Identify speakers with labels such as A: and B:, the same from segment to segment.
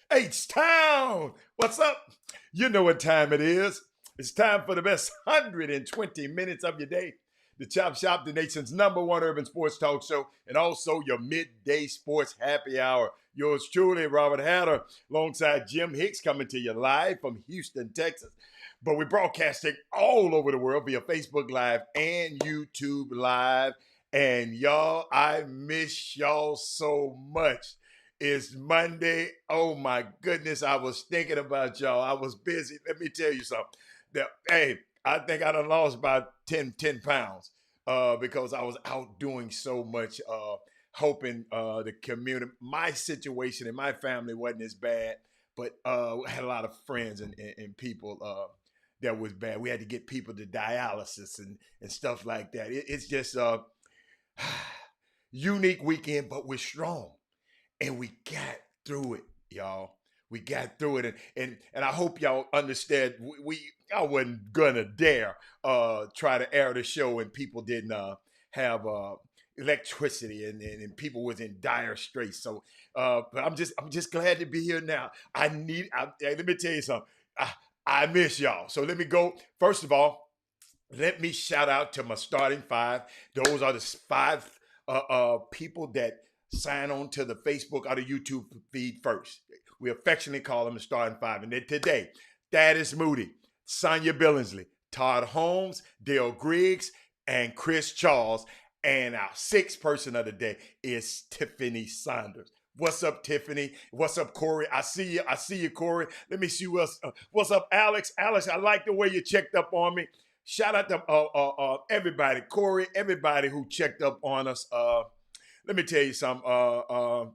A: H-Town, what's up? You know what time it is. It's time for the best 120 minutes of your day. The Chop Shop, the nation's #1 urban sports talk show, and also your midday sports happy hour. Yours truly, Robert Hatter, alongside Jim Hicks, coming to you live from Houston, Texas. But we're broadcasting all over the world via Facebook Live and YouTube Live. And y'all, I miss y'all so much. It's Monday. Oh my goodness, I was thinking about y'all. I was busy. Let me tell you something. Hey, I think I done lost about 10 pounds because I was out doing so much, helping the community. My situation in my family wasn't as bad, but I had a lot of friends and people that was bad. We had to get people to dialysis and stuff like that. It's just a unique weekend, but we're strong. And we got through it, y'all. We got through it. And I hope y'all understand, I wasn't gonna dare try to air the show and people didn't have electricity and people was in dire straits. So but I'm just glad to be here now. Let me tell you something. I miss y'all. So let me go. First of all, let me shout out to my starting five. Those are the five people that sign on to the Facebook or the YouTube feed first. We affectionately call them the starting five. And then today, Thaddeus Moody, Sonia Billingsley, Todd Holmes, Dale Griggs, and Chris Charles. And our sixth person of the day is Tiffany Saunders. What's up, Tiffany? What's up, Corey? I see you, Corey. Let me see what's up, Alex. Alex, I like the way you checked up on me. Shout out to everybody, Corey, everybody who checked up on us. Let me tell you something.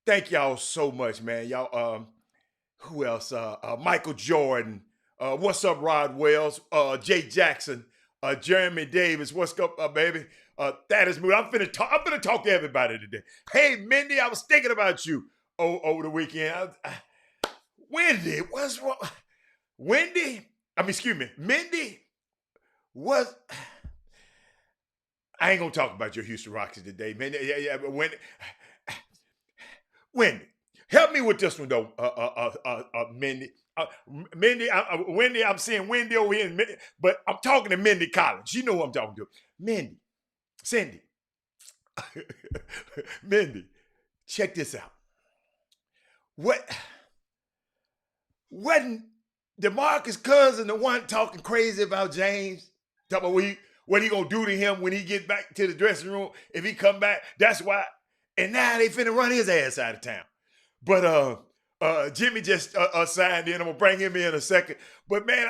A: Thank y'all so much, man. Y'all, who else? Michael Jordan. What's up, Rod Wells? Jay Jackson. Jeremy Davis. What's up, baby? That is me. I'm finna talk to everybody today. Hey, Mindy, I was thinking about you over the weekend. Wendy, what's wrong? Mindy, what? I ain't gonna talk about your Houston Rockets today, man. Yeah, but Wendy, help me with this one though, Mindy. Wendy, I'm seeing Wendy over here, but I'm talking to Mindy Collins. You know who I'm talking to. Mindy, Cindy, Mindy, check this out. Wasn't DeMarcus Cousins the one talking crazy about James? Talking about what he gonna do to him when he get back to the dressing room if he come back? That's why. And now they finna run his ass out of town. But Jimmy just signed in. I'm gonna bring him in a second. But man,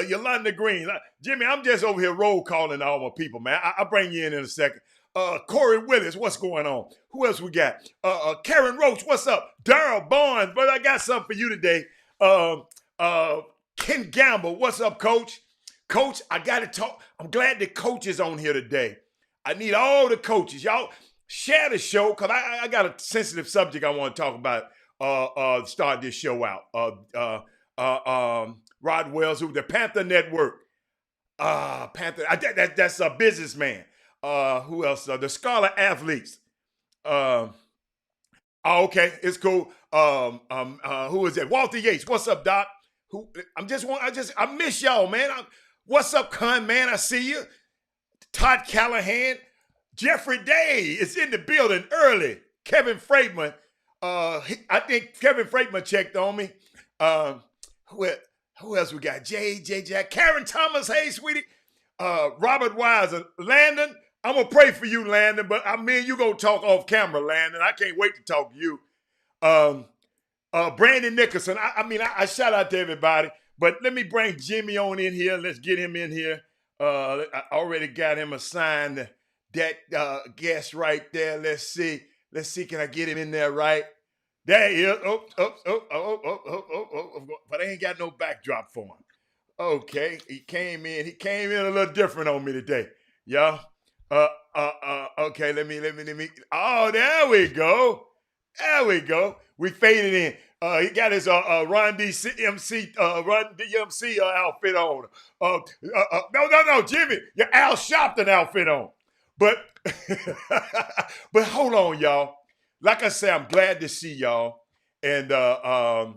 A: Yolanda Green, Jimmy, I'm just over here roll calling all my people, man. I'll bring you in a second. Corey Willis, what's going on? Who else we got? Karen Roach, what's up? Darryl Barnes, but I got something for you today. Ken Gamble, what's up, Coach? Coach, I got to talk. I'm glad the coach is on here today. I need all the coaches. Y'all share the show because I got a sensitive subject I want to talk about. Start this show out. Rod Wells, who the Panther Network. Panther. That's a businessman. Who else? The Scarlet Athletes. Okay, it's cool. Who is that? Walter Yates. What's up, Doc? I miss y'all, man. What's up, Con man? I see you. Todd Callahan. Jeffrey Day is in the building early. Kevin Freidman. I think Kevin Freitman checked on me. Um, who, who else we got? J Jack, Karen Thomas. Hey, sweetie. Robert Wise, Landon. I'm gonna pray for you, Landon. But I mean, you gonna talk off camera, Landon. I can't wait to talk to you. Brandon Nicholson. I shout out to everybody. But let me bring Jimmy on in here. Let's get him in here. I already got him assigned that guest right there. Let's see. Can I get him in there right? There he is. But I ain't got no backdrop for him. Okay, he came in. He came in a little different on me today. Yeah. Okay, let me. Oh, there we go. There we go. We faded in. He got his Run DMC outfit on. No, Jimmy, your Al Sharpton outfit on. But but hold on, y'all. Like I said, I'm glad to see y'all. And I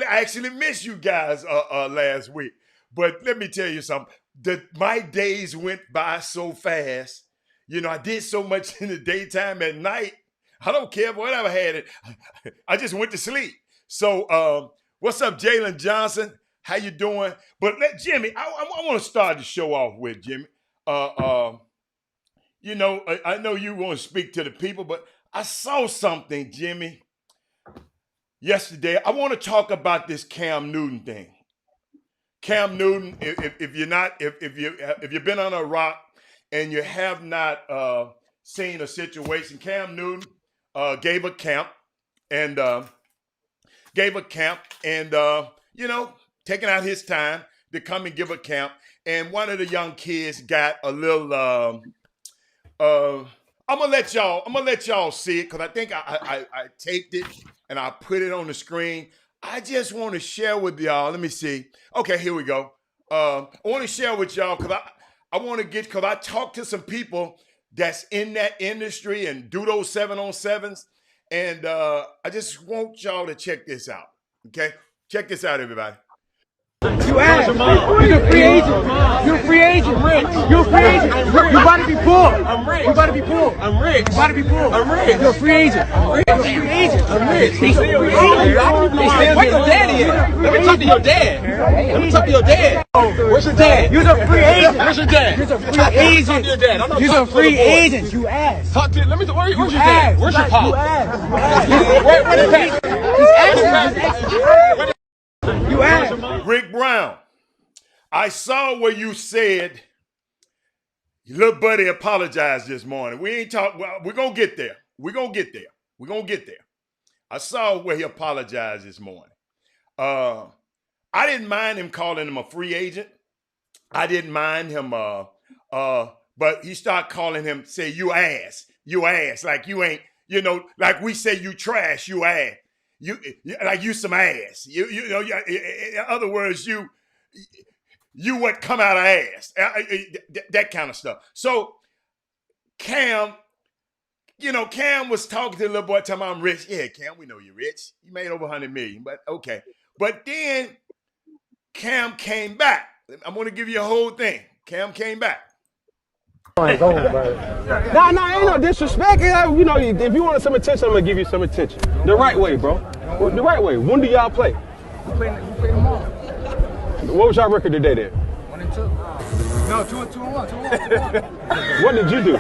A: actually missed you guys last week. But let me tell you something. My days went by so fast. You know, I did so much in the daytime. At night, I don't care whatever I had it. I just went to sleep. So what's up, Jalen Johnson? How you doing? But Jimmy, I want to start the show off with Jimmy. You know, I know you want to speak to the people, but I saw something, Jimmy, yesterday. I want to talk about this Cam Newton thing. Cam Newton, if you've been on a rock and you have not seen a situation, Cam Newton gave a camp and you know, taking out his time to come and give a camp. And one of the young kids got a little. I'm gonna let y'all see it because I think I taped it and I put it on the screen. I just want to share with y'all. Let me see. Okay, here we go. I want to share with y'all because I want to because I talked to some people that's in that industry and do those 7-on-7s, and I just want y'all to check this out. Okay, check this out, everybody.
B: You asked. You're a free agent. You're a free agent. I'm rich. You're a free agent. You about to be poor. I'm rich. You about to be poor. I'm rich. You about to be poor. I'm rich. You're a free agent. I'm rich. You're a free agent. I'm rich. He's a free agent. Where your daddy at? Let me talk to your dad. Let me talk to your dad. Where's your dad? You're a free agent. Where's your dad? You're a free agent. Talk to your dad. You're a free agent. You asked. Talk to. Let me. Where's your dad? Where's your pop? You asked. Where's the pack? He's asking. You asked.
A: Rick Brown, I saw where you said your little buddy apologized this morning. We ain't talk. Well, we're gonna get there. We're gonna get there. I saw where he apologized this morning. I didn't mind him calling him a free agent. I didn't mind him. But he started calling him, say you ass, like you ain't. You know, like we say you trash, you ass. You like you some ass. You know. In other words, you what come out of ass. That kind of stuff. So Cam, Cam was talking to the little boy, telling him I'm rich. Yeah, Cam, we know you're rich. You made over 100 million, but okay. But then Cam came back. I'm going to give you a whole thing. Cam came back.
C: Nah, ain't no disrespect. You know, if you wanted some attention, I'm gonna give you some attention. The right way, bro. The right way. When do y'all play?
D: We play tomorrow.
C: What was y'all record today then?
D: 1-2. No, 2-1.
C: What did you do?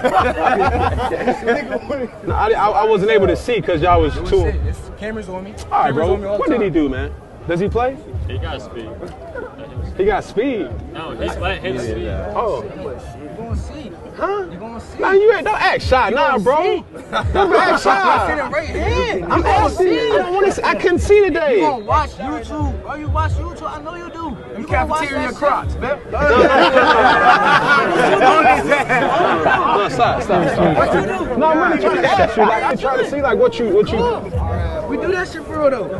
C: No, I wasn't able to see because y'all was too.
D: Cameras on me.
C: All right, bro. What did he do, man? Does he play?
E: He got speed.
C: He got speed.
E: No, he's letting his speed.
C: Oh.
D: You gonna see.
C: Huh?
D: You gonna see.
C: Nah, you ain't. Don't act shy, nah, bro. Don't act shy.
D: Right here.
C: I'm asking. I don't want to. I couldn't see today.
D: You gonna watch YouTube? Bro, you watch YouTube? I know you do. You cafeteria crocs, man.
C: No, stop.
D: What you do?
C: No, I'm really trying to ask you. Like, I'm trying to see like what you.
D: We do that shit for real though.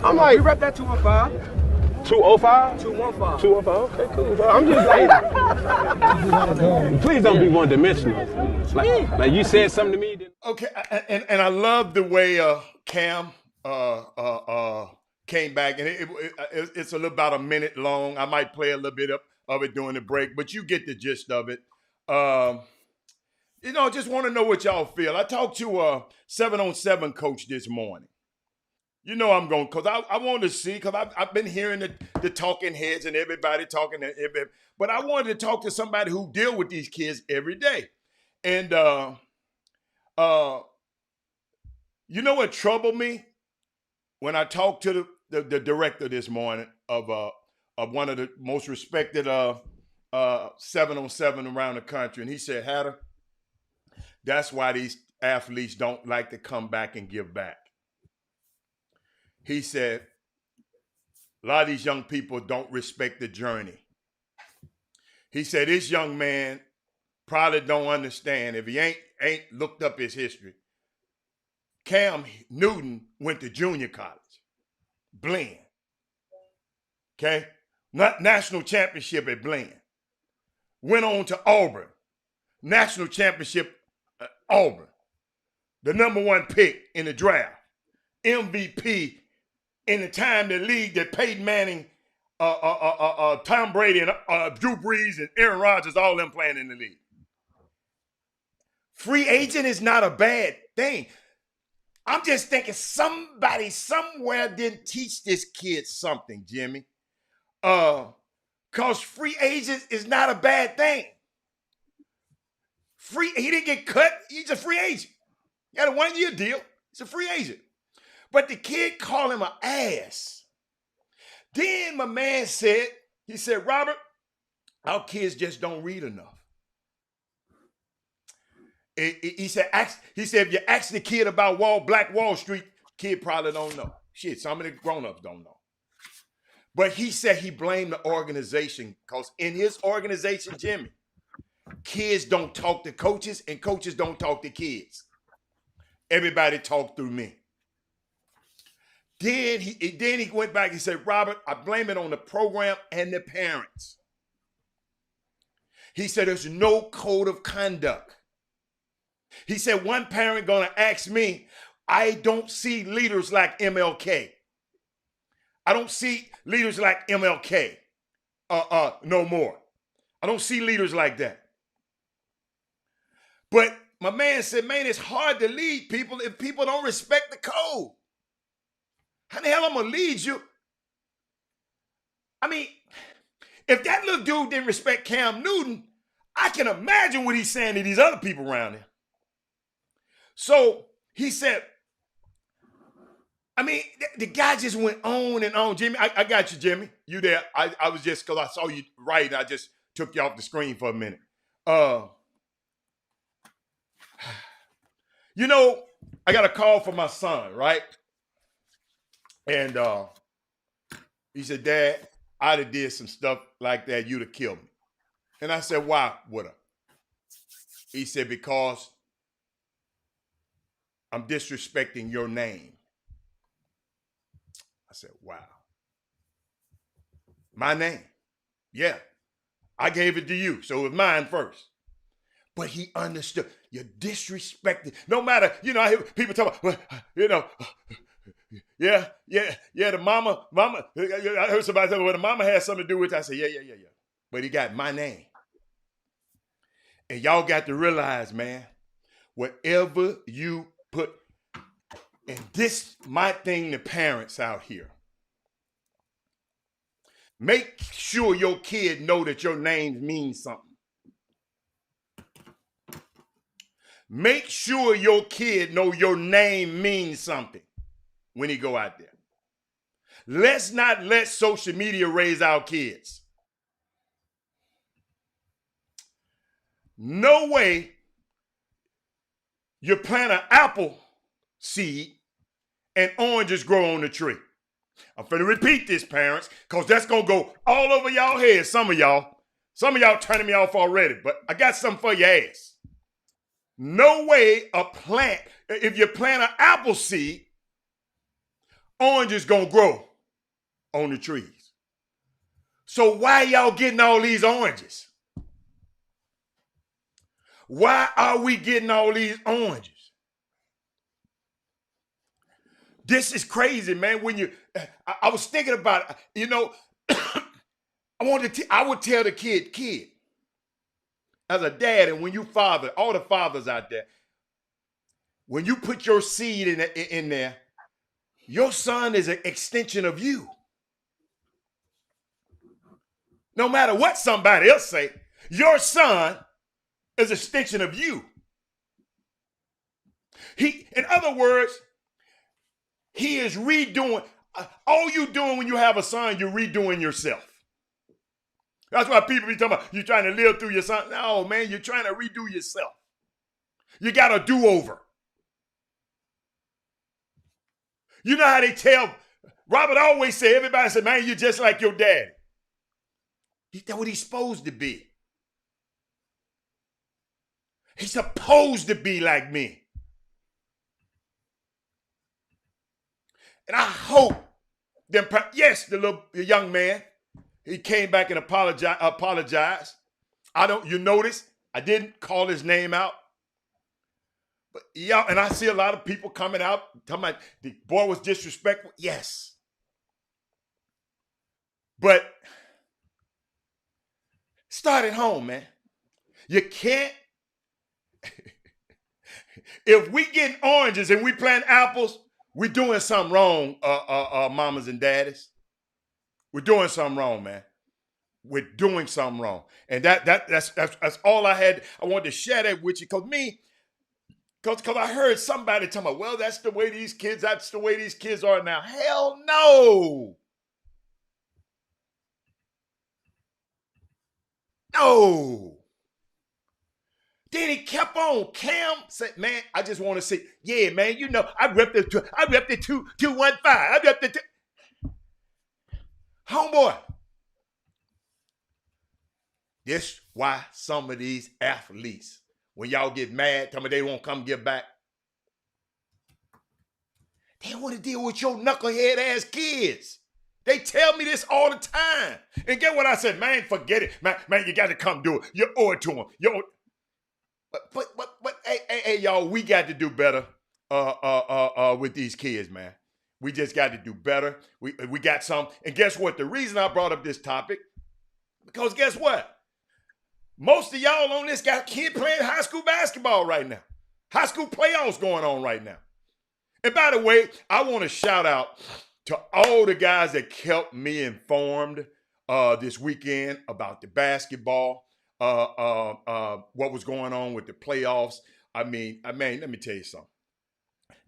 C: I'm like.
D: We rep that 215.
C: 205?
D: 215.
C: 215. Okay, cool. Bro. I'm just like, please don't be one-dimensional. Like you said something to me.
A: Okay, and I love the way Cam came back, and it's a little about a minute long. I might play a little bit of it during the break, but you get the gist of it. Just want to know what y'all feel. I talked to a 7-on-7 coach this morning. I'm going, because I want to see, because I've been hearing the talking heads and everybody talking, but I wanted to talk to somebody who deal with these kids every day. And what troubled me? When I talked to the director this morning of one of the most respected 7-on-7 around the country, and he said, Hatter, that's why these athletes don't like to come back and give back. He said, a lot of these young people don't respect the journey. He said, this young man probably don't understand if he ain't looked up his history. Cam Newton went to junior college, Blinn. Okay? Not national championship at Blinn. Went on to Auburn, national championship at Auburn. The number 1 pick in the draft, MVP in the time the league that Peyton Manning, Tom Brady, and Drew Brees and Aaron Rodgers, all them playing in the league. Free agent is not a bad thing. I'm just thinking somebody somewhere didn't teach this kid something, Jimmy. Because free agent is not a bad thing. He didn't get cut. He's a free agent. He got a 1-year deal. He's a free agent. But the kid called him an ass. Then my man said, Robert, our kids just don't read enough. He said, if you ask the kid about Black Wall Street, kid probably don't know. Shit, some of the grown-ups don't know. But he said he blamed the organization because in his organization, Jimmy, kids don't talk to coaches and coaches don't talk to kids. Everybody talk through me. Then he went back and said, Robert, I blame it on the program and the parents. He said there's no code of conduct. He said one parent gonna ask me, I don't see leaders like MLK. I don't see leaders like MLK no more. I don't see leaders like that. But my man said, man, it's hard to lead people if people don't respect the code. How the hell I'm gonna lead you? I mean, if that little dude didn't respect Cam Newton, I can imagine what he's saying to these other people around him. So he said, I mean, the guy just went on and on. Jimmy, I got you, Jimmy. You there? I was just, because I saw you write, I just took you off the screen for a minute. I got a call from my son, right? And he said, Dad, I'd have did some stuff like that, you'd have killed me. And I said, why would I? He said, because I'm disrespecting your name. I said, wow. My name? Yeah. I gave it to you, so it was mine first. But he understood. You're disrespecting. No matter, I hear people talk about, the mama, I heard somebody tell me, well, the mama had something to do with it. I said, yeah. But he got my name. And y'all got to realize, man, whatever you put, and this my thing to parents out here. Make sure your kid know that your name means something. Make sure your kid know your name means something when he go out there. Let's not let social media raise our kids. No way you plant an apple seed and oranges grow on the tree. I'm finna repeat this, parents, because that's going to go all over y'all heads, some of y'all. Some of y'all turning me off already, but I got something for your ass. No way if you plant an apple seed, oranges going to grow on the trees. So why y'all getting all these oranges? Why are we getting all these oranges? This is crazy, man. I was thinking about it, I would tell the kid, as a dad, and when you father, all the fathers out there, when you put your seed in there, your son is an extension of you. No matter what somebody else say, your son is an extension of you. In other words, he is redoing. All you doing when you have a son, you're redoing yourself. That's why people be talking about you're trying to live through your son. No, man, you're trying to redo yourself. You got a do-over. You know how they tell, Robert always say, everybody said, man, you're just like your daddy. That's what he's supposed to be. He's supposed to be like me. And I hope, yes, the young man, he came back and apologized. You notice, I didn't call his name out. But yeah, and I see a lot of people coming out talking about the boy was disrespectful. Yes. But start at home, man. You can't. If we getting oranges and we plant apples, we're doing something wrong, mamas and daddies. We're doing something wrong, man. We're doing something wrong. And that's all I had. I wanted to share that with you because I heard somebody talking about, well, that's the way these kids are now. Hell no. No. Then he kept on. Cam said, man, I just want to say, yeah, man, you know, I repped the 215. I repped the homeboy. This why some of these athletes, when y'all get mad, tell me they won't come get back. They don't want to deal with your knucklehead ass kids. They tell me this all the time. And get what I said, man, forget it. Man, you got to come do it. You owe it to them. But hey, y'all, we got to do better with these kids, man. We just got to do better. We got some. And guess what? The reason I brought up this topic, because guess what? Most of y'all on this got kid playing high school basketball right now. High school playoffs going on right now. And by the way, I want to shout out to all the guys that kept me informed this weekend about the basketball, what was going on with the playoffs. I mean, let me tell you something.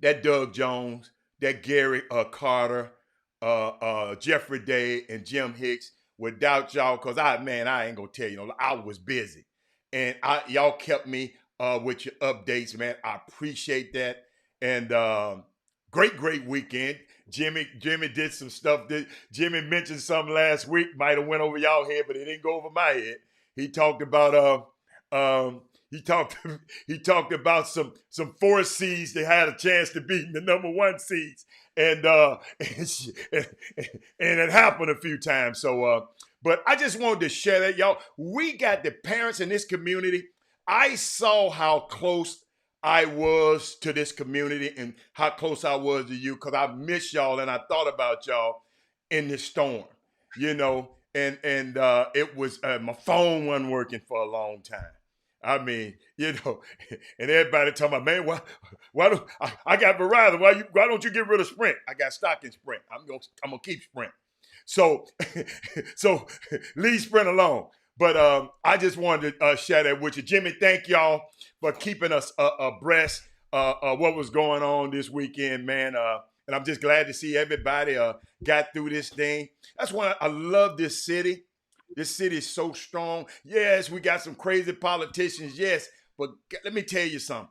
A: That Doug Jones, that Gary Carter, Jeffrey Day, and Jim Hicks, without y'all, because I ain't gonna tell you, I was busy. And y'all kept me with your updates, man. I appreciate that. And great weekend. Jimmy did some stuff. Jimmy mentioned something last week, might have went over y'all head, but it didn't go over my head. He talked about he talked about some 4 seeds that had a chance to beat the number 1 seeds, and it happened a few times. So, but I just wanted to share that, y'all. We got the parents in this community. I saw how close I was to this community and how close I was to you, because I miss y'all and I thought about y'all in this storm, and it was my phone wasn't working for a long time. I mean, and everybody talking about, man, why do I got Verizon? Why don't you get rid of Sprint? I got stock in Sprint. I'm gonna keep Sprint. So leave Sprint alone. But I just wanted to share that with you. Jimmy, thank y'all for keeping us abreast of what was going on this weekend, man. And I'm just glad to see everybody got through this thing. That's why I love this city. This city is so strong. Yes, we got some crazy politicians, yes. But let me tell you something.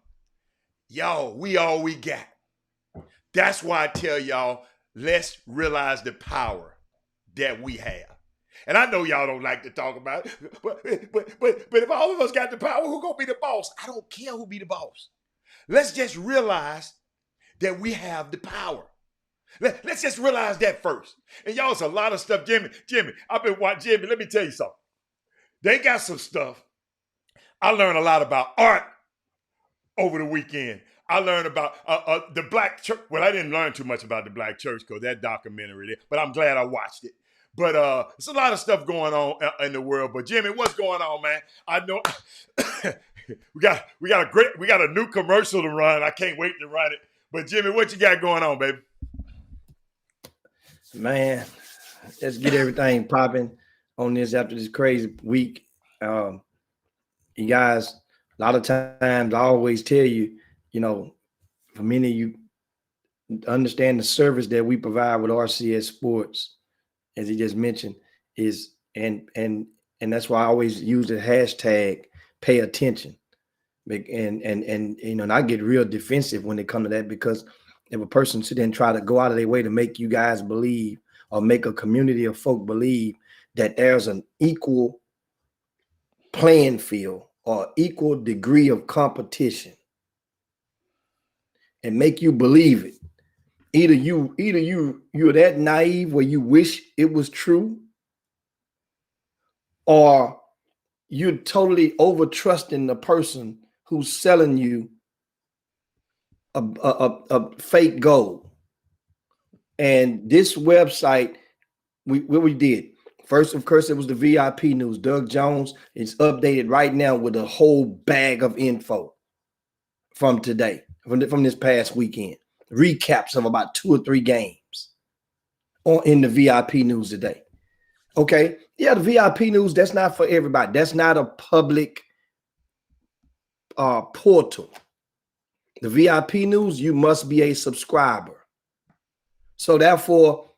A: Y'all, we all we got. That's why I tell y'all, let's realize the power that we have. And I know y'all don't like to talk about it, but if all of us got the power, who gonna be the boss? I don't care who be the boss. Let's just realize that we have the power. Let's just realize that first. And y'all, it's a lot of stuff. Jimmy, I've been watching Jimmy. Let me tell you something. They got some stuff. I learned a lot about art over the weekend. I learned about the black church. Well, I didn't learn too much about the black church because that documentary there, but I'm glad I watched it. But there's a lot of stuff going on in the world. But Jimmy, what's going on, man? I know we got a new commercial to run. I can't wait to run it. But Jimmy, what you got going on, baby?
F: Man, let's get everything popping on this after this crazy week. You guys, a lot of times I always tell you, for many of you, understand the service that we provide with RCS Sports, as he just mentioned, is and that's why I always use the hashtag pay attention. And I get real defensive when it comes to that, because if a person sit there and try to go out of their way to make you guys believe, or make a community of folk believe, that there's an equal playing field or equal degree of competition, and make you believe it, either you're that naive where you wish it was true, or you're totally over trusting the person who's selling you a fake gold. And this website, what we did first, of course, it was the VIP news. Doug Jones is updated right now with a whole bag of info from today, from this past weekend, recaps of about 2 or 3 games in the VIP news today. Okay, yeah, the VIP news, that's not for everybody. That's not a public portal. The VIP news, you must be a subscriber. So therefore,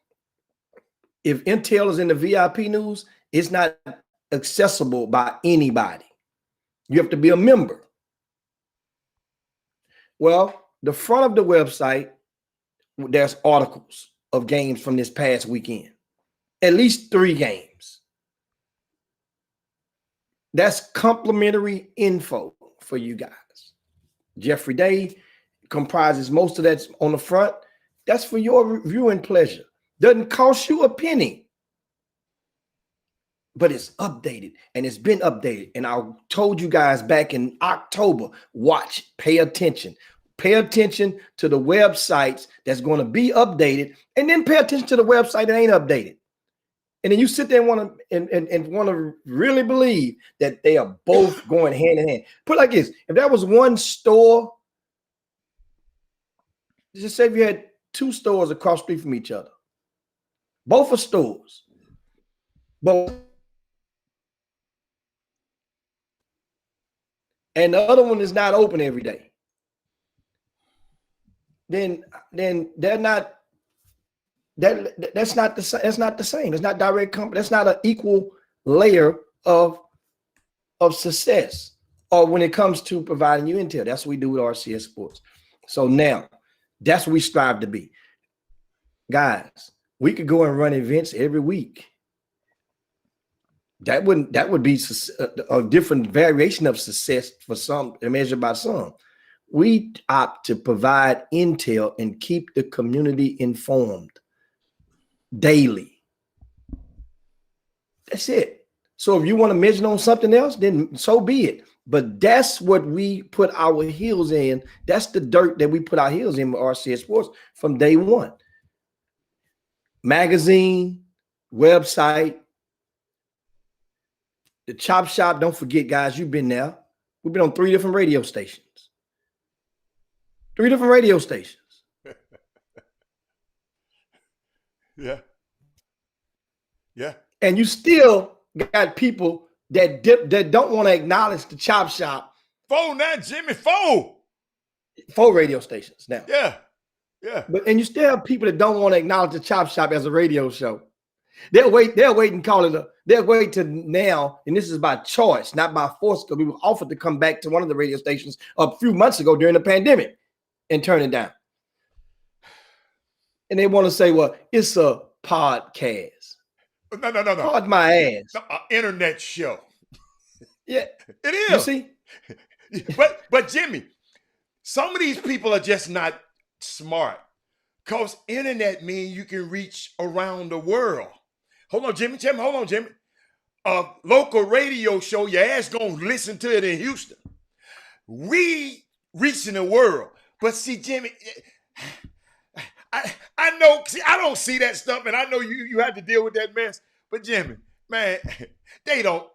F: if intel is in the VIP news, it's not accessible by anybody. You have to be a member. Well, the front of the website, there's articles of games from this past weekend, at least 3 games. That's complimentary info for you guys. Jeffrey Day comprises most of that on the front. That's for your viewing pleasure. Doesn't cost you a penny. But it's updated, and it's been updated. And I told you guys back in October, watch, pay attention. Pay attention to the websites that's going to be updated, and then pay attention to the website that ain't updated. And then you sit there and want to really believe that they are both going hand in hand. Put it like this: if there was one store, just say if you had 2 stores across the street from each other, both are stores, but and the other one is not open every day, then they're not. That's not the same. That's not the same. It's not direct company. That's not an equal layer of success. Or when it comes to providing you intel, that's what we do with RCS Sports. So now, that's what we strive to be, guys. We could go and run events every week. That would be a different variation of success for some, measured by some. We opt to provide intel and keep the community informed daily. That's it. So if you want to measure on something else, then so be it. But that's what we put our heels in. That's the dirt that we put our heels in with RCS Sports from day one. Magazine, website, the Chop Shop. Don't forget, guys, you've been there. We've been on 3 different radio stations. 3 different radio stations.
A: Yeah.
F: And you still got people that don't want to acknowledge the Chop Shop.
A: 4 now, Jimmy, 4.
F: 4 radio stations now.
A: Yeah.
F: And you still have people that don't want to acknowledge the Chop Shop as a radio show. They'll wait and call it they'll wait to now, and this is by choice, not by force, because we were offered to come back to one of the radio stations a few months ago during the pandemic and turn it down. And they want to say, well, it's a podcast.
A: No.
F: Pardon my ass.
A: No, internet show.
F: Yeah.
A: It is.
F: You see?
A: But Jimmy, some of these people are just not smart. Because internet means you can reach around the world. Hold on, Jimmy. Hold on, Jimmy. A local radio show, your ass gonna listen to it in Houston. We reaching the world. But see, Jimmy, I know I don't see that stuff, and I know you had to deal with that mess. But Jimmy, man, they don't.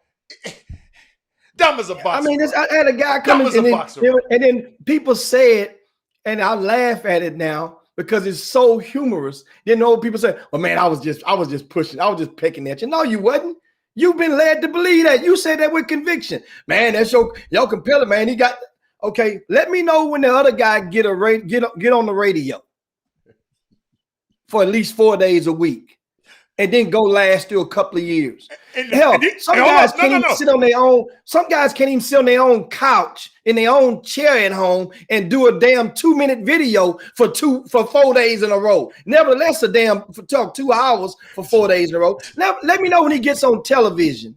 A: Dumb as a box.
F: I mean, I had a guy
A: Dumb
F: come
A: as
F: in,
A: a boxer.
F: and then people say it, and I laugh at it now because it's so humorous. You know, people say, "Oh man, I was just pushing, I was just picking at you." No, you wasn't. You've been led to believe that. You said that with conviction, man. That's your compelling, man. He got okay. Let me know when the other guy get on the radio for at least 4 days a week, and then go last through a couple of years. Hell, some guys can't even sit on their own. Some guys can't even sit on their own couch in their own chair at home and do a damn 2-minute video for 4 days in a row. Nevertheless, talk 2 hours for 4 days in a row. Now, let me know when he gets on television.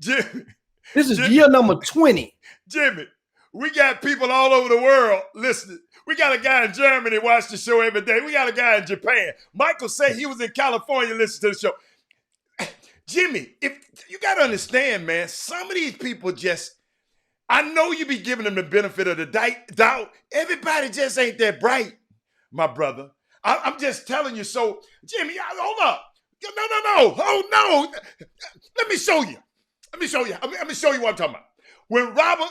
A: Jimmy,
F: this is year number 20.
A: Jimmy, we got people all over the world listening. We got a guy in Germany watch the show every day. We got a guy in Japan. Michael said he was in California listening to the show. Jimmy, if you got to understand, man, some of these people I know you be giving them the benefit of the doubt. Everybody just ain't that bright, my brother. I'm just telling you. So, Jimmy, hold up. No. Oh, no. Let me show you. Let me show you what I'm talking about. When Robert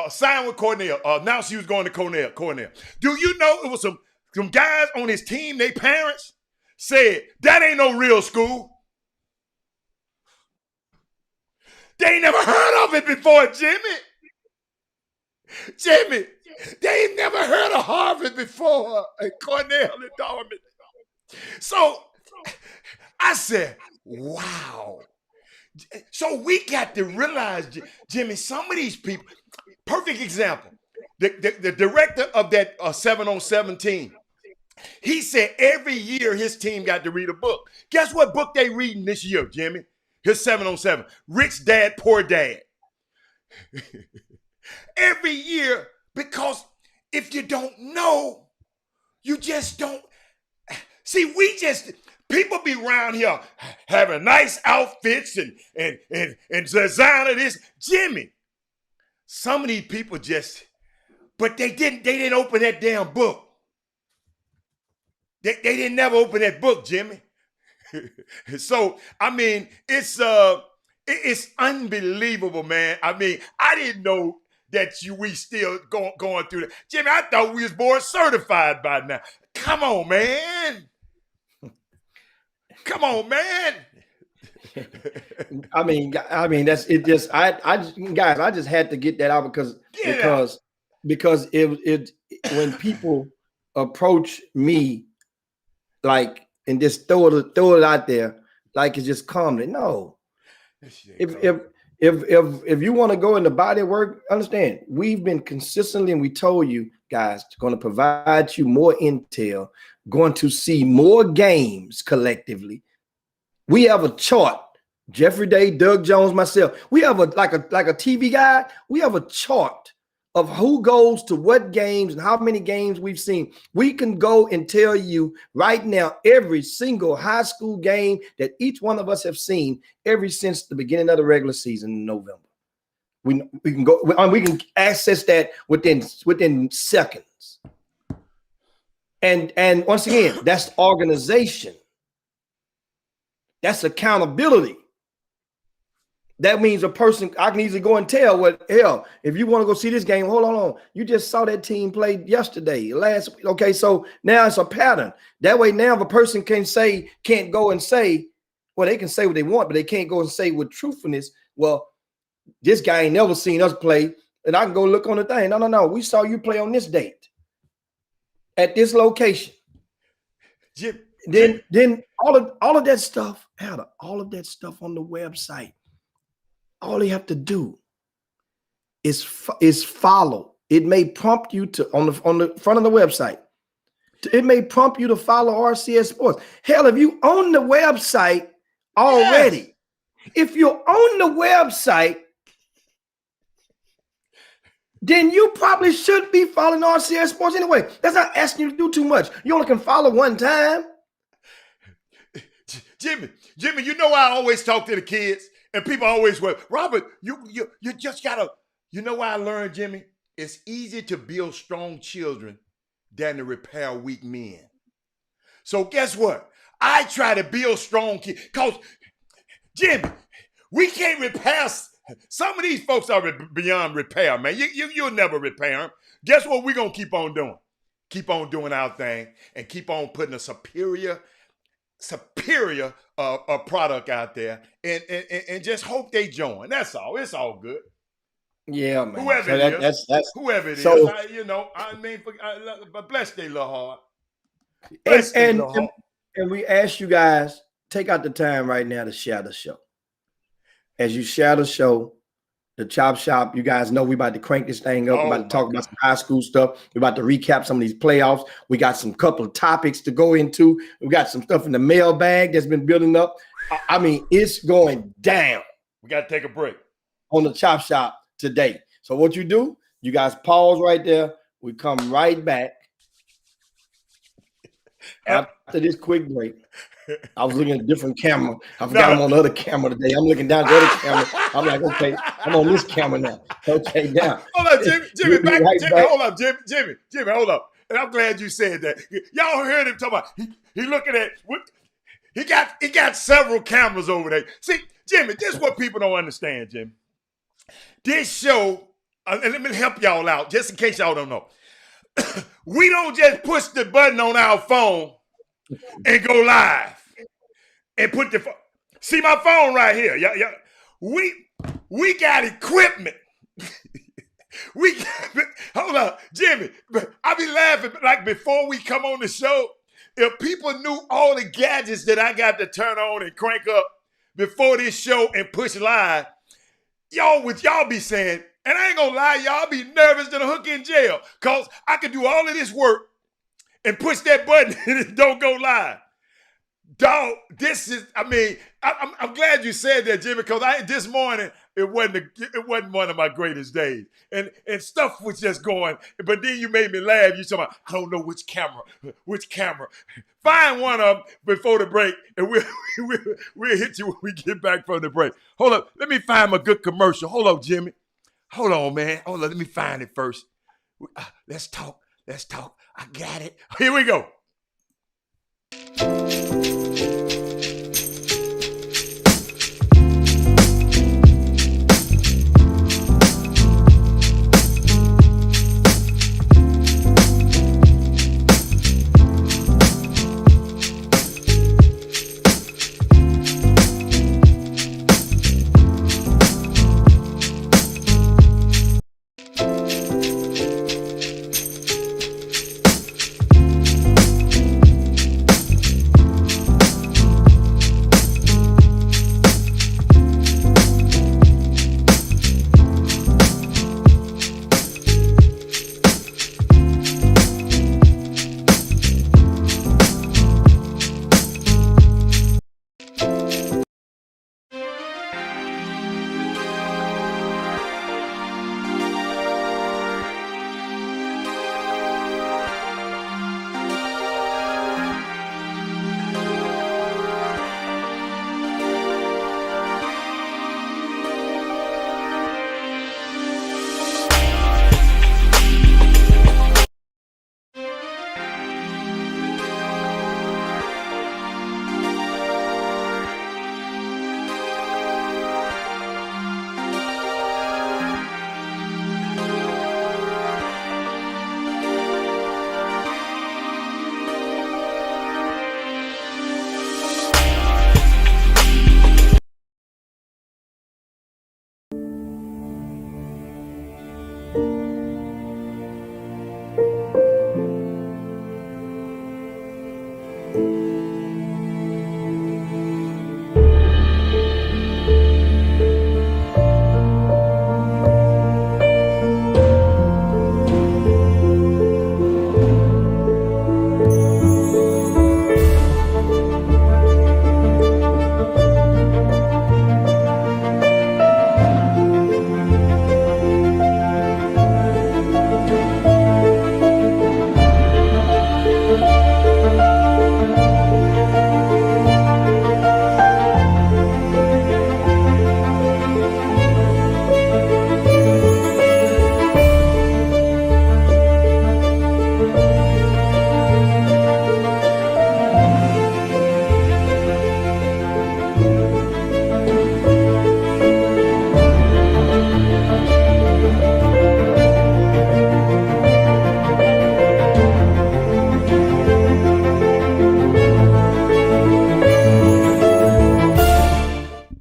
A: signed with Cornell, announced he was going to Cornell. Do you know it was some guys on his team, their parents said, that ain't no real school. They ain't never heard of it before, Jimmy. Jimmy, they ain't never heard of Harvard before, and Cornell and Dartmouth. So I said, wow. So we got to realize, Jimmy, some of these people, perfect example, the director of that 7-on-7 team, he said every year his team got to read a book. Guess what book they reading this year, Jimmy? His 7-on-7, Rich Dad, Poor Dad. Every year, because if you don't know, you just don't. See, people be around here having nice outfits and designer this. Jimmy, some of these people but they didn't open that damn book. They didn't never open that book, Jimmy. So, I mean, it's unbelievable, man. I mean, I didn't know that we still going through that. Jimmy, I thought we was board certified by now. Come on, man. Come on, man.
F: I mean, that's it. Just I just had to get that out because it when people approach me like and just throw it out there like it's just calmly. No, if you want to go into body work, understand we've been consistently and we told you guys going to provide you more intel, going to see more games collectively. We have a chart. Jeffrey Day, Doug Jones, myself. We have like a TV guide. We have a chart of who goes to what games and how many games we've seen. We can go and tell you right now every single high school game that each one of us have seen ever since the beginning of the regular season in November. We can go. We can access that within seconds. And once again, that's organization. That's accountability. That means a person, I can easily go and tell if you want to go see this game, hold on. You just saw that team play yesterday, last week. Okay, so now it's a pattern. That way now if a person can't go and say, well, they can say what they want, but they can't go and say with truthfulness, well, this guy ain't never seen us play, and I can go look on the thing. No. We saw you play on this date at this location. Then all of that stuff, all of that stuff on the website. All you have to do is follow. It may prompt you to on the front of the website. It may prompt you to follow RCS Sports. Hell, if you own the website already, if you're on the website, then you probably should be following RCS Sports anyway. That's not asking you to do too much. You only can follow one time.
A: Jimmy, you know I always talk to the kids. And people always were, Robert, you just gotta, you know what I learned, Jimmy? It's easier to build strong children than to repair weak men. So guess what? I try to build strong kids. Because, Jimmy, we can't repair. Some of these folks are beyond repair, man. You'll never repair them. Guess what we're going to keep on doing? Keep on doing our thing and keep on putting a superior product out there and just hope they join. That's all. It's all good.
F: Yeah, man.
A: Whoever
F: So
A: it is.
F: that's
A: Whoever it
F: so,
A: is. But bless their little heart.
F: And we ask you guys, take out the time right now to share the show. As you share the show, the Chop Shop, you guys know we about to crank this thing up. We're about to talk about some high school stuff. We're about to recap some of these playoffs. We got some couple of topics to go into. We got some stuff in the mailbag that's been building up. I mean, it's going down.
A: We got to take a break
F: on the Chop Shop today. So what you do, you guys pause right there. We come right back after this quick break. I was looking at a different camera. I forgot I'm on the other camera today. I'm looking down at the other camera. I'm like, okay, I'm on this camera now. Okay, now.
A: Hold on, Jimmy, back. Hold up, Jimmy, hold up. And I'm glad you said that. Y'all heard him talking about he looking at he got several cameras over there. See, Jimmy, this is what people don't understand, Jimmy. This show, and let me help y'all out, just in case y'all don't know. We don't just push the button on our phone and go live and put the phone. See my phone right here. Yeah. We got equipment. Hold up, Jimmy. I be laughing like before we come on the show. If people knew all the gadgets that I got to turn on and crank up before this show and push live, y'all be saying, and I ain't gonna lie, y'all be nervous than a hook in jail, cause I could do all of this work and push that button and it don't go live. Dog, this is, I'm glad you said that, Jimmy, because this morning, it wasn't one of my greatest days. And stuff was just going, but then you made me laugh. You talking about, I don't know which camera. Find one of them before the break, and we'll hit you when we get back from the break. Hold up, let me find my good commercial. Hold on, Jimmy. Hold on, man. Hold on, let me find it first. Let's talk. I got it. Here we go.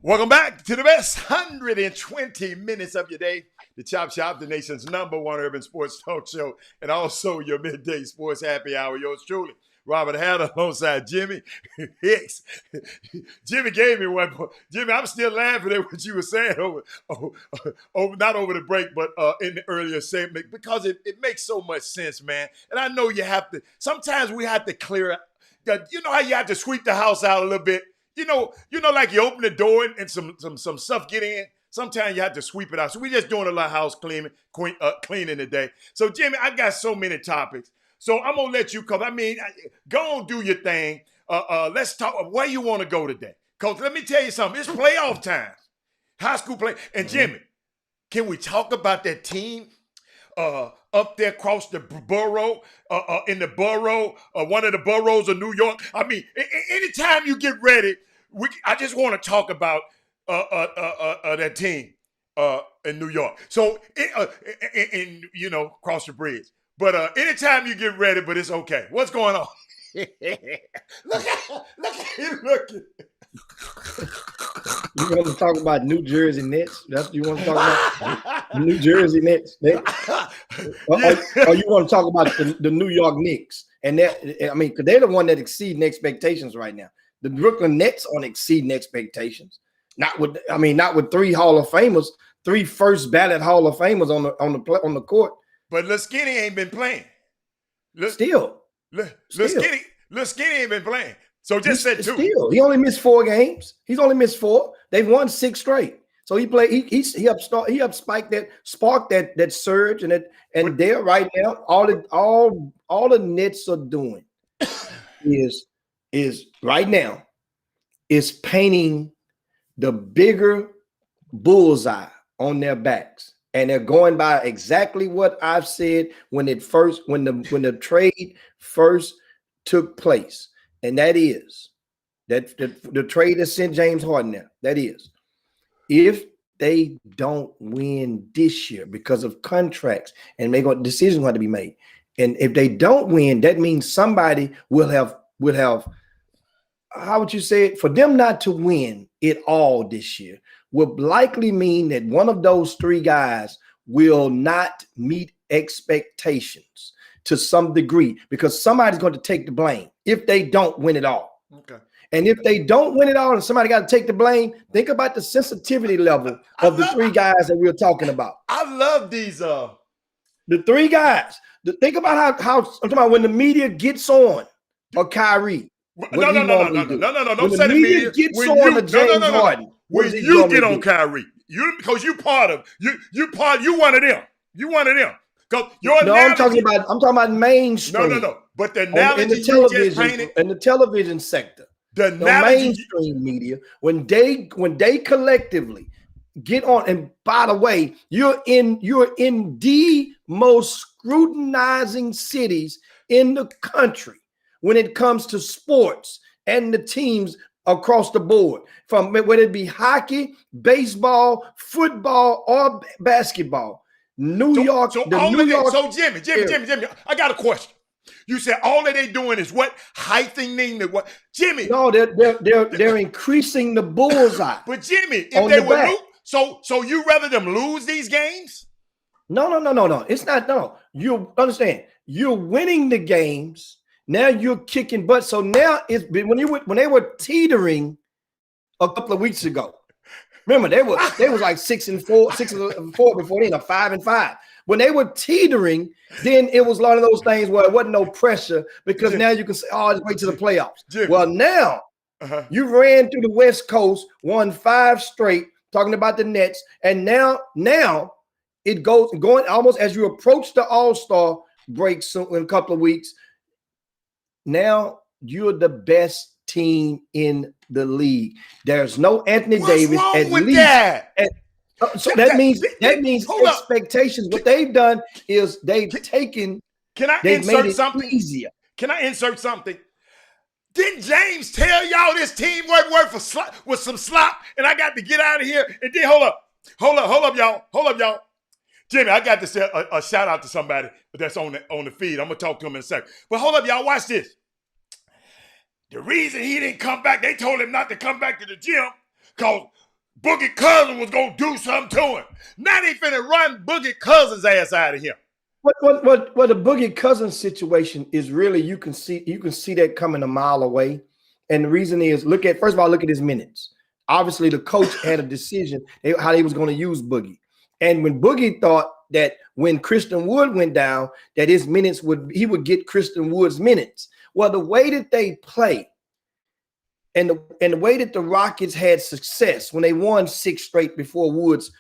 A: Welcome back to the best 120 minutes of your day. The Chop Shop, the nation's #1 urban sports talk show, and also your midday sports happy hour. Yours truly, Robert Hatter, alongside Jimmy Hicks. Jimmy gave me one. Jimmy, I'm still laughing at what you were saying over not over the break, but in the earlier segment, because it makes so much sense, man. And I know you have to. Sometimes we have to clear. You know how you have to sweep the house out a little bit. You know, like you open the door and some stuff get in. Sometimes you have to sweep it out. So we're just doing a lot of house cleaning today. So Jimmy, I got so many topics. So I'm gonna let you come. I mean, go on, do your thing. Let's talk where you want to go today. Cause let me tell you something. It's playoff time. High school play. And Jimmy, can we talk about that team up there across the borough, in the borough, one of the boroughs of New York? I mean, anytime you get ready, I just want to talk about that team in New York. So, cross the bridge. But anytime you get ready, but it's okay. What's going on? look at him looking.
F: You want to talk about New Jersey Nets? That's what you want to talk about? New Jersey Nets? Or you want to talk about the New York Knicks? And because they're the one that exceeding expectations right now. The Brooklyn Nets aren't exceeding expectations. Not with 3 Hall of Famers, 3 first ballot Hall of Famers on the court.
A: But Lil Skinny ain't been playing.
F: Lil
A: Skinny ain't been playing. So just said 2.
F: Still, he only missed 4 games. He's only missed 4. They've won 6 straight. So he played. He helped spark that surge, and there right now, all the Nets are doing is right now is painting the bigger bullseye on their backs. And they're going by exactly what I've said when the trade first took place. And that is that the trade that sent James Harden there. That is, if they don't win this year because of contracts and decisions have to be made. And if they don't win, that means somebody will have, how would you say it? For them not to win it all this year will likely mean that one of those 3 guys will not meet expectations to some degree, because somebody's going to take the blame if they don't win it all.
A: Okay.
F: And if they don't win it all and somebody got to take the blame, think about the sensitivity level of the 3 guys that we're talking about.
A: I love these.
F: The 3 guys. Think about how I'm talking about when the media gets on or Kyrie.
A: No. Don't say the media
F: gets on to James Harden.
A: When you get on Kyrie, because you part of you one of them. You one of them.
F: I'm talking about mainstream.
A: No. But the analogy
F: in the television sector, the mainstream media, when they collectively get on, and by the way, you're in the most scrutinizing cities in the country when it comes to sports and the teams across the board, from whether it be hockey, baseball, football, or basketball. New York. So
A: Jimmy, I got a question. You said all that they doing is what? Heightening the what? Jimmy.
F: No, they're increasing the bullseye.
A: But Jimmy, if they would lose, so you rather them lose these games?
F: No. It's not. No, you understand. You're winning the games. Now you're kicking butt. So now it's been when they were teetering a couple of weeks ago. Remember, they was like 6-4 before then, 5-5. When they were teetering, then it was one of those things where it wasn't no pressure, because now you can say, "Oh, just wait till the playoffs." Well, now you ran through the West Coast, won 5 straight. Talking about the Nets, and now it going almost as you approach the All-Star break soon in a couple of weeks. Now you're the best team in the league. There's no Anthony Davis.
A: What's wrong with that?
F: So that means expectations. What they've done is they've taken.
A: Can I insert something? Easier. Can I insert something? Didn't James tell y'all this team wasn't worth with some slop, and I got to get out of here? And then hold up, y'all. Jimmy, I got to say a shout out to somebody that's on the feed. I'm gonna talk to him in a second. But hold up, y'all. Watch this. The reason he didn't come back, they told him not to come back to the gym because Boogie Cousins was gonna do something to him. Now they finna run Boogie Cousins' ass out of here.
F: What the Boogie Cousins situation is really you can see that coming a mile away. And the reason is first of all, look at his minutes. Obviously, the coach had a decision how he was going to use Boogie. And when Boogie thought that when Christian Wood went down, that his minutes he would get Christian Wood's minutes. Well, the way that they play and the way that the Rockets had success when they won 6 straight before Woods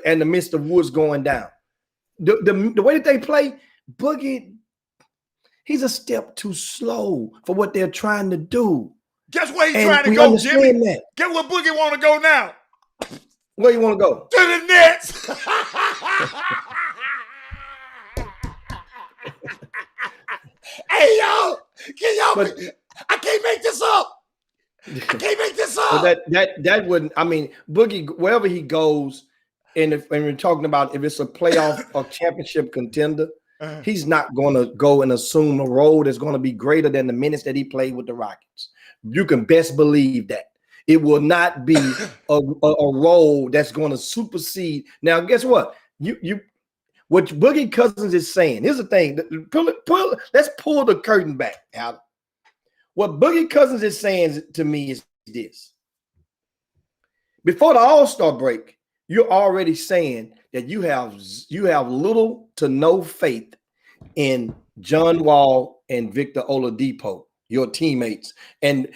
F: and the midst of Woods going down. The way that they play, Boogie, he's a step too slow for what they're trying to do.
A: Guess where he's trying to go, Jimmy?
F: That.
A: Guess where Boogie want to go now?
F: Where you want to go?
A: To the Nets. Hey, y'all. I can't make this up. I can't make this up.
F: That wouldn't, I mean, Boogie, wherever he goes, and we're talking about if it's a playoff or championship contender, he's not going to go and assume a role that's going to be greater than the minutes that he played with the Rockets. You can best believe that. It will not be a role that's going to supersede. Now, guess what? What Boogie Cousins is saying, here's the thing. Let's pull the curtain back, Al. What Boogie Cousins is saying to me is this. Before the All-Star break, you're already saying that you have little to no faith in John Wall and Victor Oladipo, your teammates, and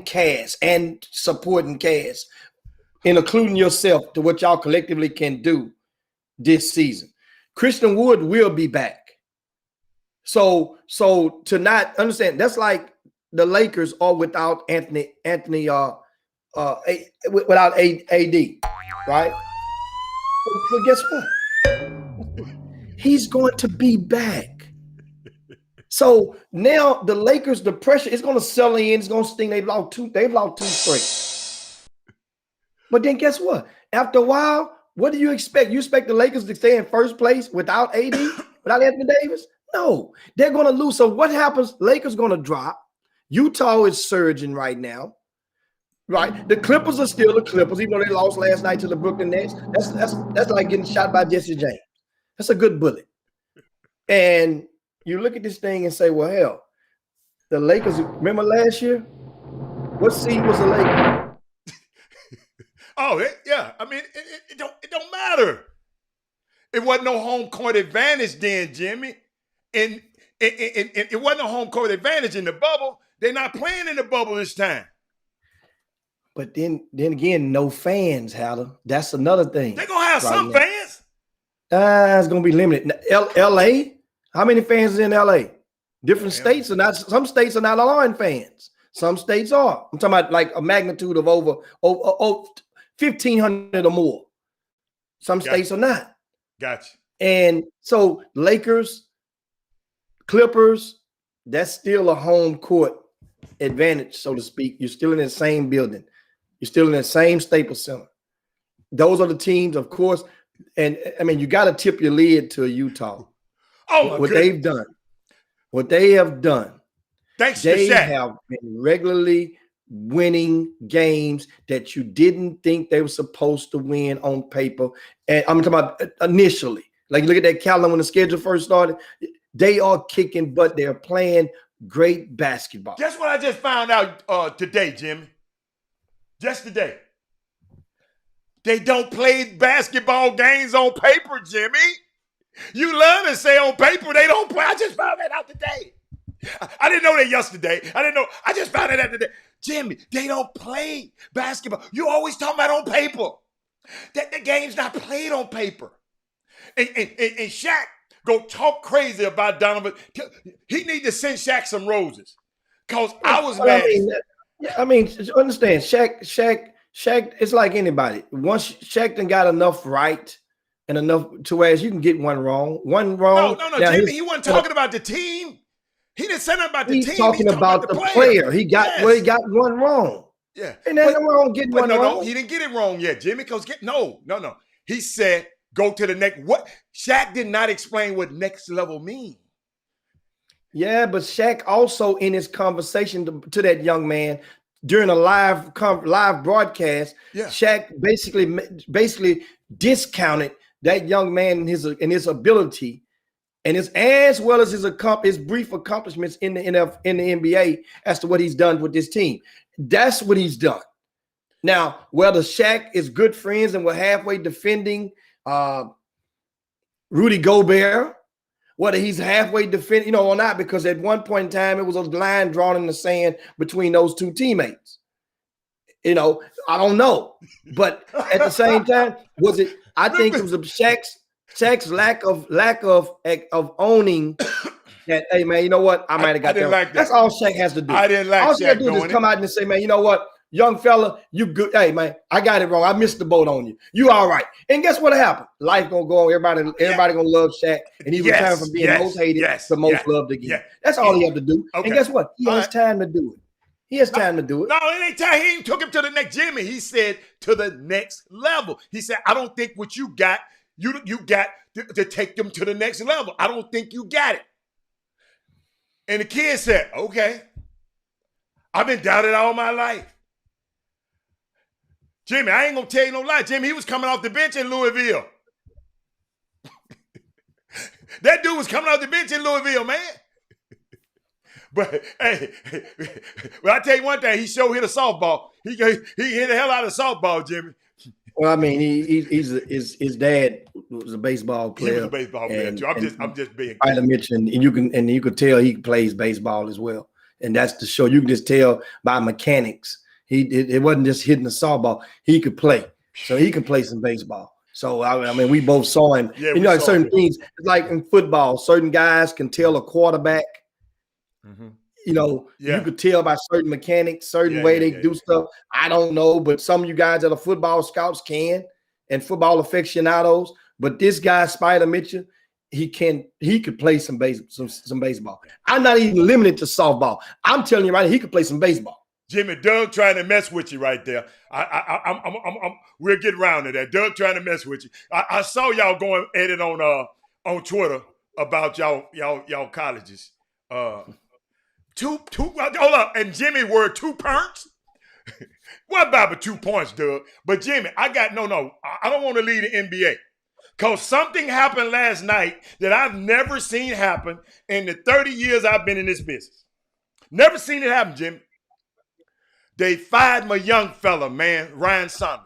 F: Cass and supporting Cass, and including yourself to what y'all collectively can do this season. Christian Wood will be back. So to not understand, that's like the Lakers are without Anthony without AD, right? But guess what? He's going to be back. So now the Lakers, the pressure is going to sell in. It's going to sting. They've lost two straight. But then guess what? After a while, what do you expect? You expect the Lakers to stay in first place without AD, without Anthony Davis? No, they're going to lose. So what happens? Lakers going to drop. Utah is surging right now. Right, the Clippers are still the Clippers, even though they lost last night to the Brooklyn Nets. That's like getting shot by Jesse James. That's a good bullet. And you look at this thing and say, well, hell, the Lakers. Remember last year? What seed was the Lakers?
A: Yeah. I mean, it don't matter. It wasn't no home court advantage then, Jimmy. And it wasn't a home court advantage in the bubble. They're not playing in the bubble this time.
F: But then again, no fans, Haller. That's another thing.
A: They're gonna have some fans.
F: It's gonna be limited. LA, how many fans is in LA? Different states are not. Some states are not allowing fans. Some states are. I'm talking about like a magnitude of over 1,500 or more. Some states are not.
A: Gotcha.
F: And so Lakers, Clippers, that's still a home court advantage, so to speak. You're still in the same building. You're still in the same Staples Center. Those are the teams, of course. And I mean, you got to tip your lid to Utah. What they've done, what they have done.
A: Thanks
F: they
A: to Shaq.
F: have been regularly winning games that you didn't think they were supposed to win on paper. And I'm talking about initially. Like, look at that calendar when the schedule first started. They are kicking butt. They're playing great basketball.
A: Guess what I just found out today, Jimmy? Just today. They don't play basketball games on paper, Jimmy. You love to say on paper they don't play. I just found that out today. I didn't know that yesterday. I just found it out today. Jimmy, they don't play basketball. You always talking about on paper. That the game's not played on paper. And Shaq go talk crazy about Donovan. He need to send Shaq some roses. Because I was mad.
F: I mean, understand, Shaq, it's like anybody. Once Shaq done got enough right and enough to where you can get one wrong. No,
A: Jimmy, he wasn't talking about the team. He didn't say nothing about the team.
F: He's talking about the player. He got he got one wrong.
A: Yeah.
F: And then wrong getting one wrong.
A: No, he didn't get it wrong yet, Jimmy. Because no. He said go to the next. What? Shaq did not explain what next level means.
F: Yeah, but Shaq also in his conversation to that young man during a live broadcast,
A: Yeah.
F: Shaq basically discounted that young man and his ability and as well as his brief accomplishments in the NBA as to what he's done with this team. That's what he's done. Now, whether Shaq is good friends and we're halfway defending Rudy Gobert, whether he's halfway defending, or not, because at one point in time it was a line drawn in the sand between those two teammates. I don't know, but at the same time, was it? I think it was Shaq's lack of owning that. Hey man, you know what? I might have got that. Like That's all Shaq has to do.
A: I didn't like
F: all
A: Shaq
F: doing is come out and say, man, you know what? Young fella, you good. Hey man, I got it wrong. I missed the boat on you. You all right? And guess what happened? Life gonna go on. Everybody gonna love Shaq, and he's retiring from being most hated to most loved again. Yeah. That's all he have to do. Okay. And guess what? He has time to do it. He has time to do it.
A: No, it ain't time. He took him to the next. Jimmy, he said to the next level. He said, I don't think what you got, you got to take them to the next level. I don't think you got it. And the kid said, okay. I've been doubted all my life. Jimmy, I ain't gonna tell you no lie. Jimmy, he was coming off the bench in Louisville. That dude was coming off the bench in Louisville, man. But hey, well, I tell you one thing, he sure hit a softball. He hit the hell out of softball, Jimmy.
F: Well, I mean, his dad was a baseball player.
A: He was a baseball player too. I'm just being.
F: And you could tell he plays baseball as well, and that's to show. You can just tell by mechanics. It wasn't just hitting the softball. He could play, so he can play some baseball. So I mean, we both saw him. Yeah, certain things, like in football, certain guys can tell a quarterback. Mm-hmm. You could tell by certain mechanics, certain way they do stuff. I don't know, but some of you guys that are football scouts can, and football aficionados. But this guy, Spider Mitchell, he could play some baseball. I'm not even limited to softball. I'm telling you right now, he could play some baseball.
A: Jimmy, Doug trying to mess with you right there. We'll get around to that. Doug trying to mess with you. I saw y'all going at it on Twitter about y'all colleges. Hold up, and Jimmy were 2 points. What about 2 points, Doug? But Jimmy, I don't want to lead the NBA. Because something happened last night that I've never seen happen in the 30 years I've been in this business. Never seen it happen, Jimmy. They fired my young fella, man, Ryan Saunders.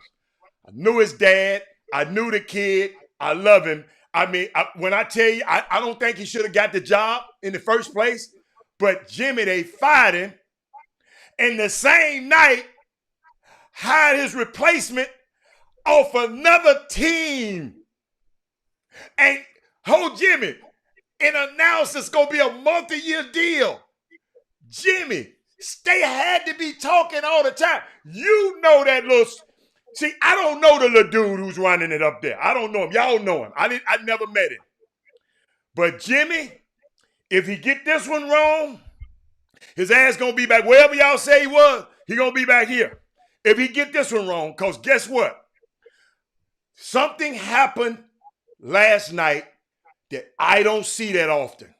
A: I knew his dad. I knew the kid. I love him. I mean, when I tell you, I don't think he should have got the job in the first place. But Jimmy, they fired him. And the same night, hired his replacement off another team. And Jimmy, and announced it's going to be a multi-year deal. Jimmy, they had to be talking all the time. You know that little. See, I don't know the little dude who's running it up there. I don't know him. Y'all know him. I never met him. But Jimmy, if he get this one wrong, his ass gonna be back wherever y'all say he was. He gonna be back here. If he get this one wrong, because guess what? Something happened last night that I don't see that often.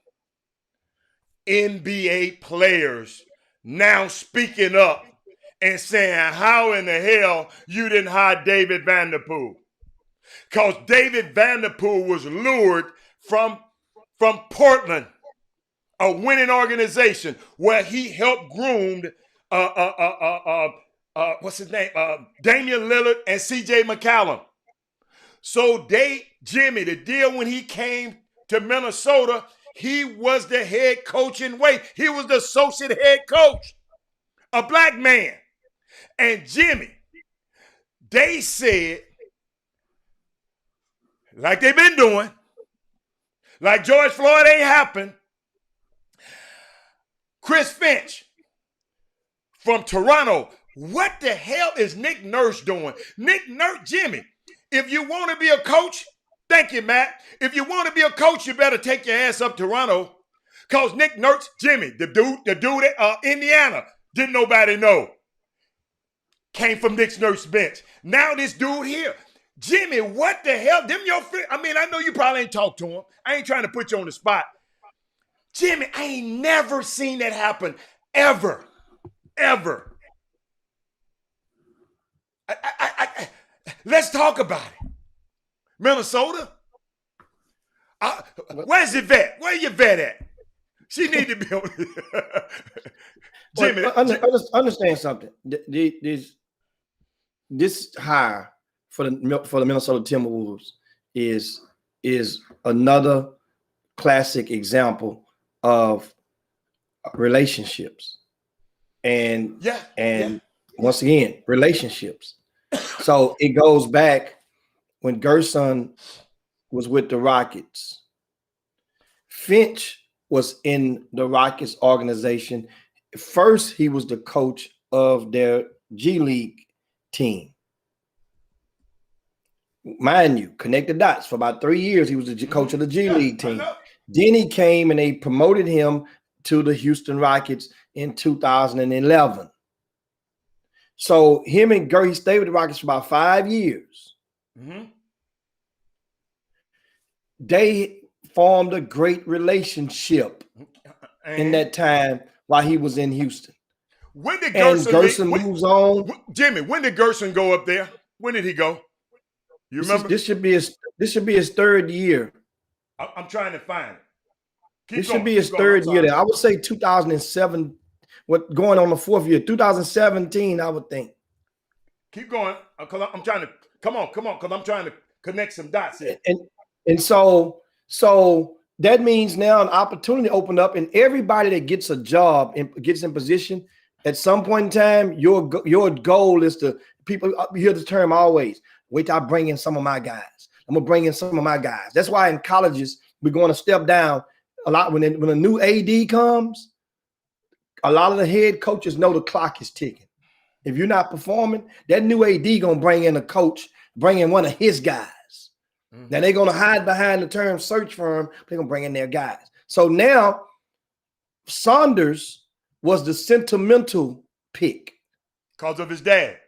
A: NBA players now speaking up and saying, how in the hell you didn't hire David Vanderpool? Because David Vanderpool was lured from Portland, a winning organization where he helped groom what's his name? Damian Lillard and CJ McCollum. So Jimmy, the deal when he came to Minnesota, he was the head coach in Wade. He was the associate head coach, a black man. And Jimmy, they said, like they've been doing, like George Floyd ain't happened. Chris Finch from Toronto. What the hell is Nick Nurse doing? Nick Nurse, Jimmy, if you want to be a coach, thank you, Matt. If you want to be a coach, you better take your ass up Toronto. Because Nick Nurse, Jimmy, the dude at Indiana, didn't nobody know. Came from Nick Nurse's bench. Now this dude here. Jimmy, what the hell? Them your friends? I mean, I know you probably ain't talked to him. I ain't trying to put you on the spot. Jimmy, I ain't never seen that happen. Ever. Ever. Let's talk about it. Minnesota. Where's your vet? Where your vet at? She need to be on. Jimmy,
F: understand something. This hire for the Minnesota Timberwolves is another classic example of relationships, and once again, relationships. So it goes back when Gerson was with the Rockets. Finch was in the Rockets organization. First, he was the coach of their G League team. Mind you, connect the dots. For about 3 years, he was the coach of the G League team. Then he came and they promoted him to the Houston Rockets in 2011. So him and he stayed with the Rockets for about 5 years.
A: Mm-hmm.
F: They formed a great relationship in that time while he was in Houston.
A: When did
F: Gerson moves on?
A: Jimmy, when did Gerson go up there? When did he go? You remember?
F: This should be his third year.
A: I'm trying to find it.
F: This should be his third year there. I would say 2007. What going on the fourth year? 2017, I would think.
A: Keep going. I'm trying to come on, because I'm trying to connect some dots here.
F: And so that means now an opportunity opened up, and everybody that gets a job and gets in position at some point in time, your goal is to people. You hear the term always. Wait till I bring in some of my guys. I'm gonna bring in some of my guys. That's why in colleges we're going to step down a lot when a new AD comes. A lot of the head coaches know the clock is ticking. If you're not performing, that new AD gonna bring in a coach, bring in one of his guys. Mm-hmm. Now they're gonna hide behind the term search firm. They're gonna bring in their guys. So now Saunders was the sentimental pick
A: because of his dad.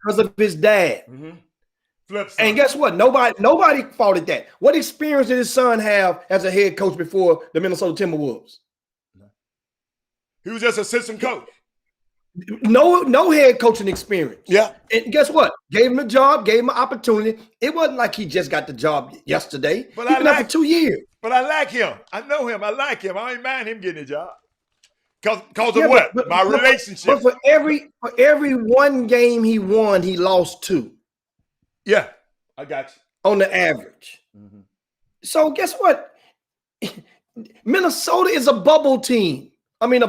F: Mm-hmm.
A: Flip side.
F: And guess what? Nobody faulted that. What experience did his son have as a head coach before the Minnesota Timberwolves?
A: He was just assistant coach.
F: No head coaching experience.
A: Yeah.
F: And guess what? Gave him a job, gave him an opportunity. It wasn't like he just got the job yesterday.
A: But
F: He's been there for 2 years.
A: But I like him. I know him. I like him. I ain't mind him getting a job. Because of what? My relationship.
F: But for every one game he won, he lost 2.
A: Yeah, I got you.
F: On the average. Mm-hmm. So guess what? Minnesota is a bubble team. I mean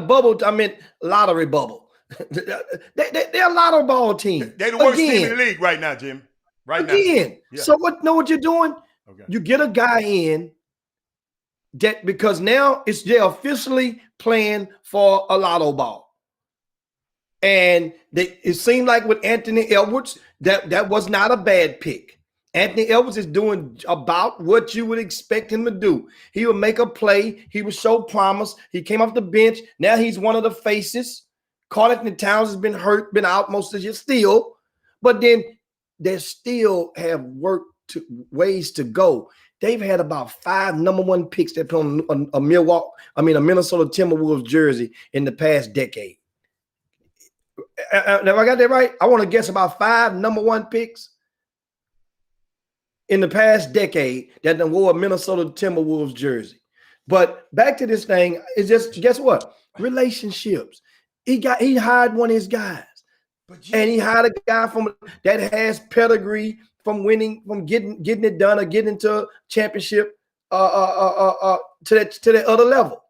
F: lottery bubble. They're a lotto ball team.
A: They're the worst team in the league right now, Jim. Right now.
F: Yeah. So what you're doing? Okay. You get a guy in that because now they're officially playing for a lotto ball. And it seemed like with Anthony Edwards, that was not a bad pick. Anthony Edwards is doing about what you would expect him to do. He would make a play. He would show promise. He came off the bench. Now he's one of the faces. Karl-Anthony Towns has been hurt, been out most of the year still. But then they still have ways to go. They've had about 5 number 1 picks that put on a Minnesota Timberwolves jersey in the past decade. Have I got that right? I want to guess about 5 number 1 picks in the past decade that wore a Minnesota Timberwolves jersey. But back to this thing, it's just guess what? Relationships. He hired one of his guys, and he hired a guy that has pedigree from winning, from getting it done or getting into a championship to that other level.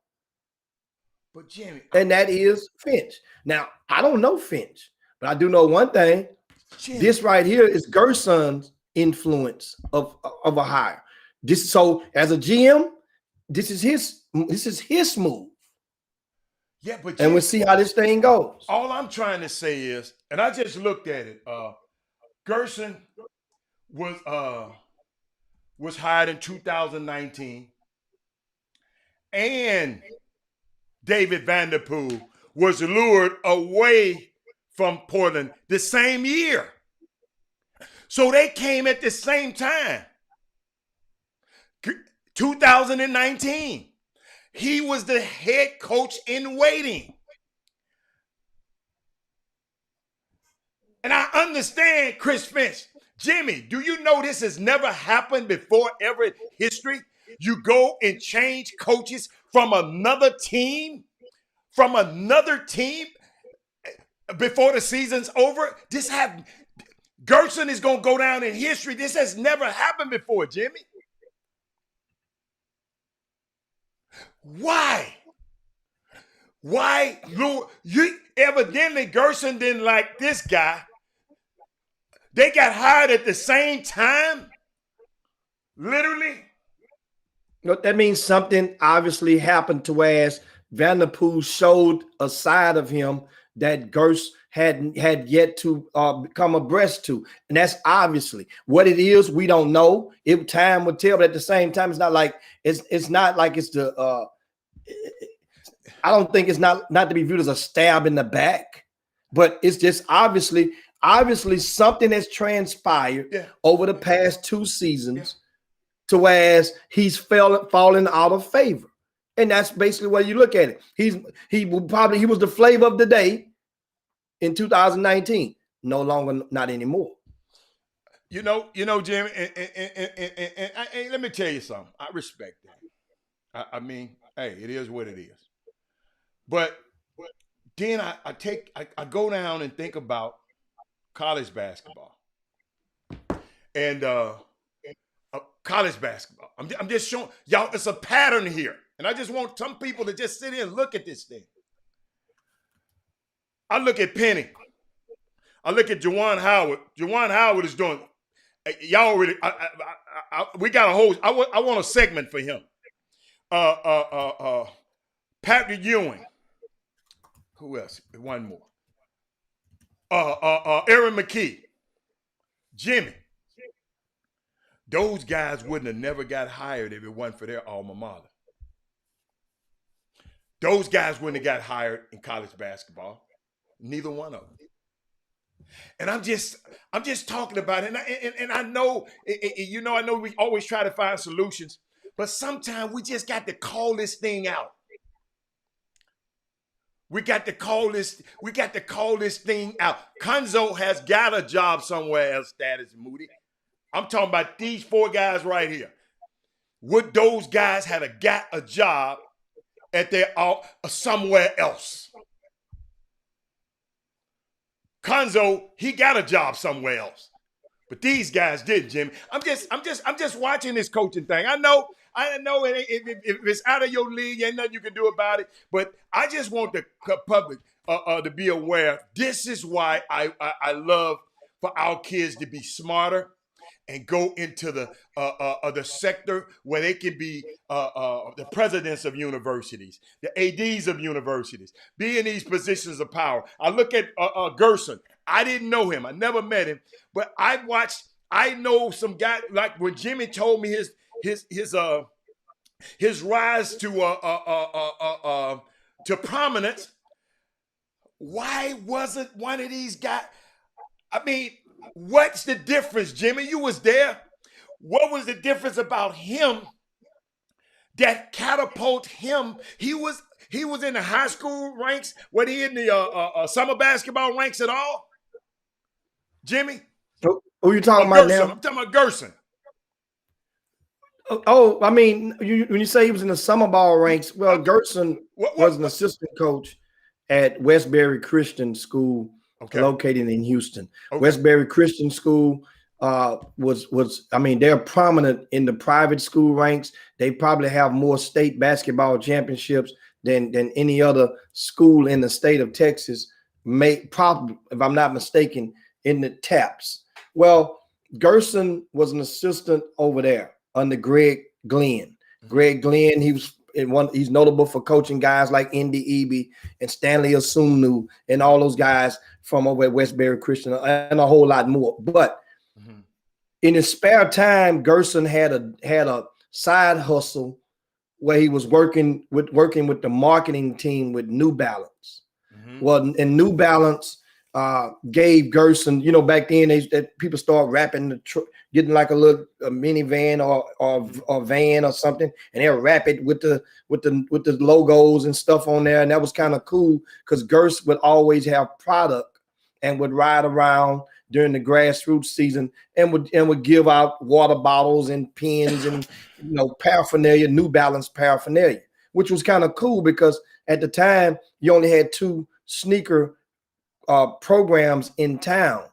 A: But Jimmy,
F: and that is Finch. Now I don't know Finch, but I do know one thing. Jimmy. This right here is Gerson's influence of a hire. So as a GM, this is his move.
A: Yeah, but
F: and we'll see how this thing goes.
A: All I'm trying to say is, and I just looked at it. Gerson was hired in 2019, and David Vanderpool was lured away from Portland the same year. So they came at the same time. 2019. He was the head coach in waiting. And I understand Chris Finch. Jimmy, do you know this has never happened before ever in history? You go and change coaches from another team before the season's over. Gerson is going to go down in history. This has never happened before, Jimmy. Why? Why? You evidently Gerson didn't like this guy. They got hired at the same time. Literally.
F: That means something obviously happened to whereas Vanderpool showed a side of him that Gerst had yet to become abreast to. And that's obviously what it is. We don't know. Time will tell, but at the same time, it's not like it's the I don't think it's not to be viewed as a stab in the back, but it's just obviously something has transpired over the past 2 seasons to whereas he's fallen out of favor. And that's basically what you look at it. He was the flavor of the day in 2019. No longer, not anymore.
A: You know, Jimmy, and let me tell you something. I respect that. I mean, hey, it is what it is. But then I go down and think about college basketball. And college basketball. I'm just showing y'all it's a pattern here. And I just want some people to just sit here and look at this thing. I look at Penny. I look at Juwan Howard. Juwan Howard is doing. Y'all already. We got a whole. I want a segment for him. Patrick Ewing. Who else? One more. Aaron McKee. Jimmy. Those guys wouldn't have never got hired if it wasn't for their alma mater. Those guys wouldn't have got hired in college basketball. Neither one of them. And I'm just talking about it. And I know, I know we always try to find solutions, but sometimes we just got to call this thing out. We got to call this thing out. Kunzo has got a job somewhere else, Status Moody. I'm talking about these 4 guys right here. Would those guys have got a job at their somewhere else? Kunzo, he got a job somewhere else. But these guys didn't, Jimmy. I'm just watching this coaching thing. I know if it's out of your league, ain't nothing you can do about it. But I just want the public to be aware. This is why I love for our kids to be smarter and go into the sector where they can be the presidents of universities, the ADs of universities, be in these positions of power. I look at Gerson. I didn't know him. I never met him, but I know some guy, like when Jimmy told me his rise to prominence. Why wasn't one of these guys? I mean, what's the difference, Jimmy? You was there. What was the difference about him that catapult him? He was in the high school ranks. Was he in the summer basketball ranks at all? Jimmy?
F: Who are you talking about now?
A: I'm talking about Gerson.
F: Oh, I mean, when you say he was in the summer ball ranks, well, Gerson was an assistant coach at Westbury Christian School, located in Houston. Westbury Christian School they're prominent in the private school ranks. They probably have more state basketball championships than any other school in the state of Texas, probably, if I'm not mistaken, in the TAPS. Well, Gerson was an assistant over there under Greg Glenn. Greg Glenn, he's notable for coaching guys like Indy Eby and Stanley Asunu and all those guys from over at Westbury Christian and a whole lot more. But in his spare time, Gerson had a side hustle where he was working with the marketing team with New Balance. Well, and New Balance gave Gerson, back then that people start wrapping getting like a little minivan or van or something, and they'll wrap it with the logos and stuff on there, and that was kind of cool because Gerson would always have product and would ride around during the grassroots season and would give out water bottles and pens and paraphernalia, New Balance paraphernalia, which was kind of cool because at the time you only had 2 sneaker programs in town.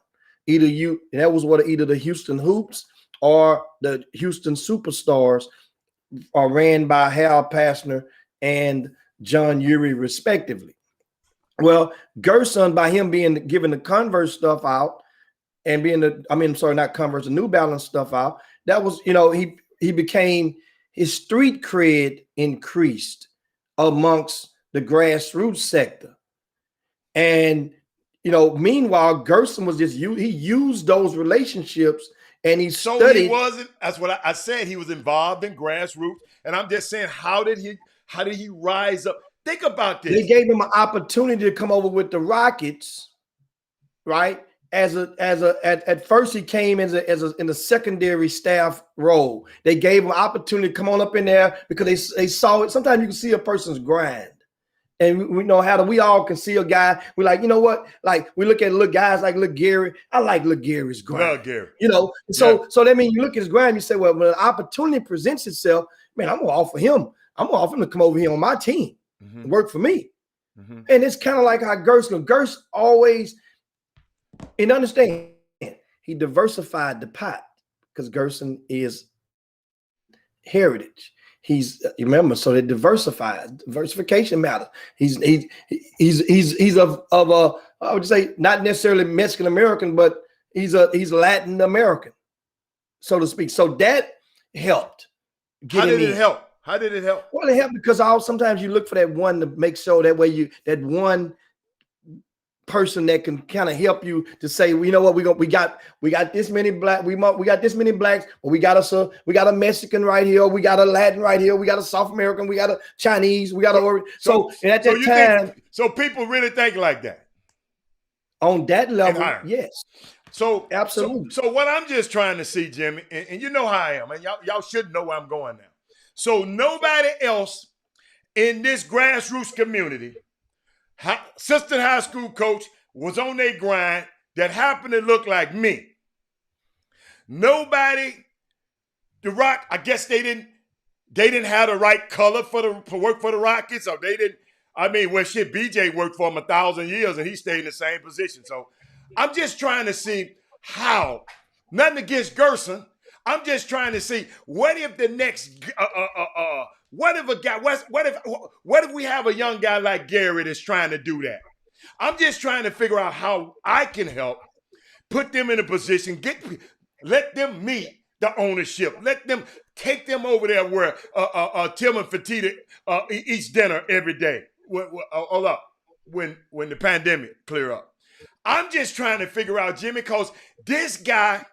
F: Either the Houston Hoops or the Houston Superstars are ran by Hal Pastner and John Urey respectively. Well, Gerson, by him being given the Converse stuff out and not Converse, the New Balance stuff out, that was, he became, his street cred increased amongst the grassroots sector. And, meanwhile, Gerson was he used those relationships and he studied.
A: He wasn't, that's what I said, he was involved in grassroots. And I'm just saying, how did he rise up? Think about this.
F: They gave him an opportunity to come over with the Rockets, right? At first he came in a secondary staff role. They gave him an opportunity to come on up in there because they saw it. Sometimes you can see a person's grind. And we know we all can see a guy. We're like, you know what? Like we look at little guys like Lil Gary. I like Lil Gary's grind.
A: Lil Gary.
F: So that means you look at his grind, you say, well, when an opportunity presents itself, man, I'm gonna offer him to come over here on my team, work for me. And it's kind of like how Gerson always, and understand, he diversified the pot because Gerson is heritage. So they diversification matters. He's of a, I would say, not necessarily Mexican American, but he's Latin American, so to speak. So that helped.
A: How did it help?
F: Well, it helped because sometimes you look for that one to make sure that way that one person that can kind of help you to say, well, you know what, we got this many we got this many blacks, but we got a Mexican right here, we got a Latin right here, we got a South American, we got a Chinese, we got a so at that time.
A: So people really think like that
F: on that level, yes.
A: So
F: absolutely.
A: So what I'm just trying to see, Jimmy, and you know how I am, and y'all should know where I'm going now. So nobody else in this grassroots community, assistant high school coach, was on their grind that happened to look like me. Nobody, the Rock, I guess they didn't have the right color for work for the Rockets, or they didn't. I mean, BJ worked for him 1,000 years and he stayed in the same position. So I'm just trying to see how, nothing against Gerson, I'm just trying to see what if the next what if we have a young guy like Gary that's trying to do that? I'm just trying to figure out how I can help put them in a position, let them meet the ownership, let them take them over there where Tim and Fatita eats dinner every day. Hold up, when the pandemic clear up. I'm just trying to figure out, Jimmy, because this guy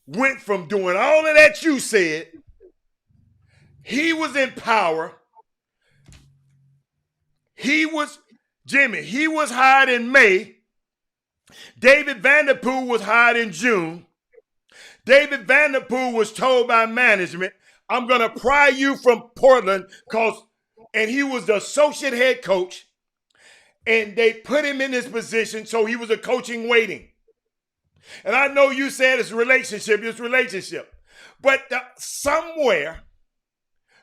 A: went from doing all of that you said. He was in power. He was hired in May. David Vanderpool was hired in June. David Vanderpool was told by management, I'm going to pry you from Portland, and he was the associate head coach, and they put him in this position, so he was a coaching waiting. And I know you said it's relationship. But somewhere,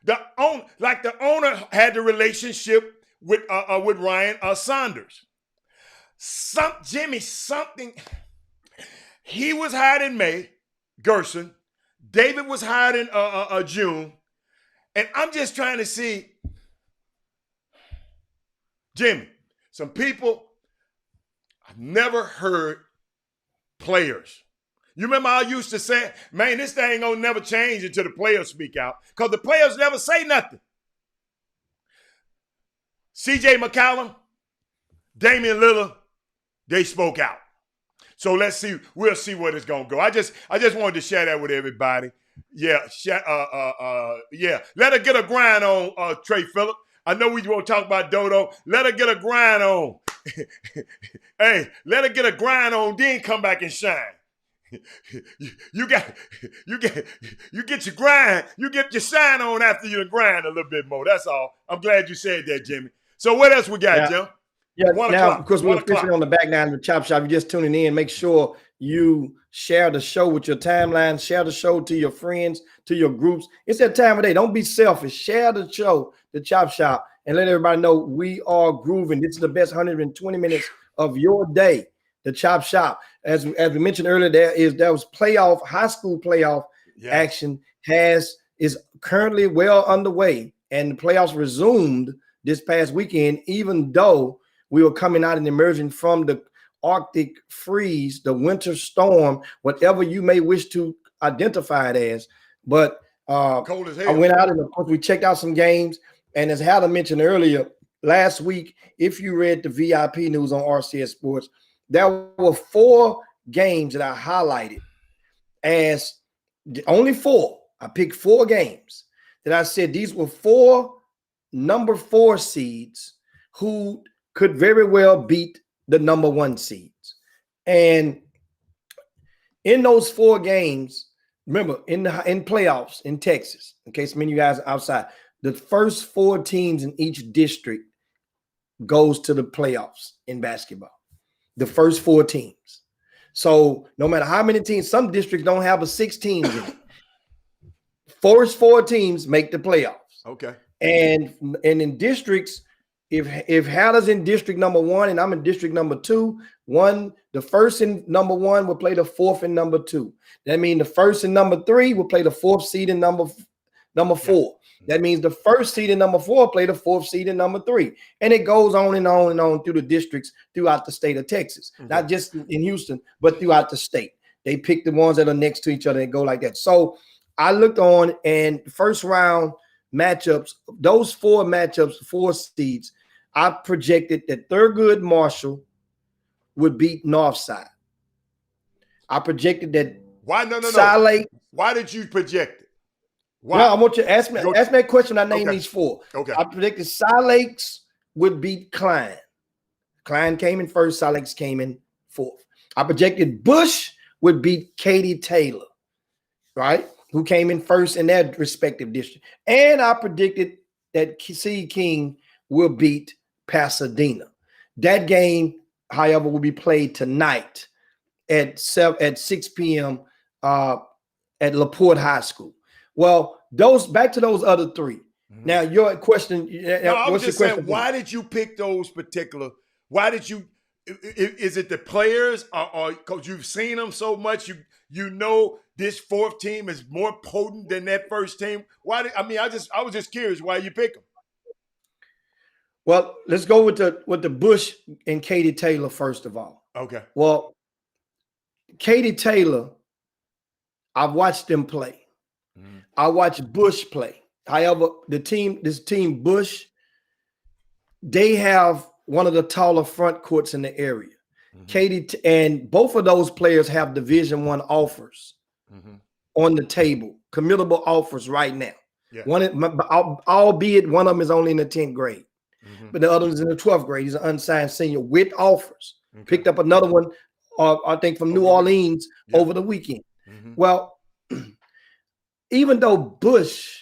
A: the owner had the relationship with Ryan Saunders. He was hired in May, Gerson. David was hired in June. And I'm just trying to see, Jimmy, some people I've never heard players. You remember I used to say, man, this thing ain't gonna never change until the players speak out, because the players never say nothing. CJ McCollum, Damian Lillard, they spoke out. So we'll see where it's gonna go. I just wanted to share that with everybody. Yeah, let her get a grind on, Trey Phillip. I know we want to talk about Dodo. Let her get a grind on. Hey, let her get a grind on, then come back and shine. You get your grind, you get your shine on after you grind a little bit more. That's all. I'm glad you said that, Jimmy. So what else we got, Jim?
F: Yeah,
A: 1
F: now
A: o'clock.
F: because we're
A: 1
F: officially
A: o'clock.
F: on the back nine of the Chop Shop, you're just tuning in. Make sure you share the show with your timeline, share the show to your friends, to your groups. It's that time of day. Don't be selfish. Share the show, the Chop Shop, and let everybody know we are grooving. This is the best 120 minutes of your day. The Chop Shop. As we mentioned earlier, there was high school playoff action is currently well underway, and the playoffs resumed this past weekend, even though we were coming out and emerging from the Arctic freeze, the winter storm, whatever you may wish to identify it as. But
A: cold as hell.
F: I went out and of course we checked out some games. And as Howard mentioned earlier, last week, if you read the VIP news on RCS Sports, there were 4 games that I highlighted as only 4. I picked 4 games that I said these were 4 number 4 seeds who could very well beat the number 1 seeds. And in those 4 games, remember in playoffs in Texas, in case many of you guys are outside, the first 4 teams in each district goes to the playoffs in basketball. The first 4 teams. So no matter how many teams, some districts don't have a 6 teams in it. First 4 teams make the playoffs.
A: Okay.
F: And in districts, if Hannah's in district number 1 and I'm in district number 2, the first and number 1 will play the 4th and number 2. That means the first and number 3 will play the 4th seed and number 4. That means the first seed and number 4 play the 4th seed and number 3. And it goes on and on and on through the districts throughout the state of Texas. Not just in Houston, but throughout the state. They pick the ones that are next to each other and go like that. So I looked on, and first round matchups, those 4 matchups, 4 seeds, I projected that Thurgood Marshall would beat Northside. I projected that Lake.
A: Why did you project it? Why?
F: No, I want you to ask me that question. I named these 4.
A: Okay.
F: I predicted Lakes would beat Klein. Klein came in first, Lakes came in 4th. I projected Bush would beat Katy Taylor, right? Who came in first in their respective district. And I predicted that C King will beat Pasadena. That game, however, will be played tonight at 6 p.m. At LaPorte High School. Well, back to those other 3. Now, your question.
A: No, I was just saying, why did you pick those particular? Why did you? Is it the players, or because you've seen them so much, you know this 4th team is more potent than that first team? I was just curious why you pick them.
F: Well, let's go with the Bush and Katy Taylor first of all.
A: Okay.
F: Well, Katy Taylor, I've watched them play. I watched Bush play. However, this team Bush, they have one of the taller front courts in the area. Katy and both of those players have Division I offers on the table, committable offers right now. Yeah. Albeit one of them is only in the 10th grade, but the other is in the 12th grade. He's an unsigned senior with offers. Picked up another one, I think from New Orleans over the weekend. Well, even though Bush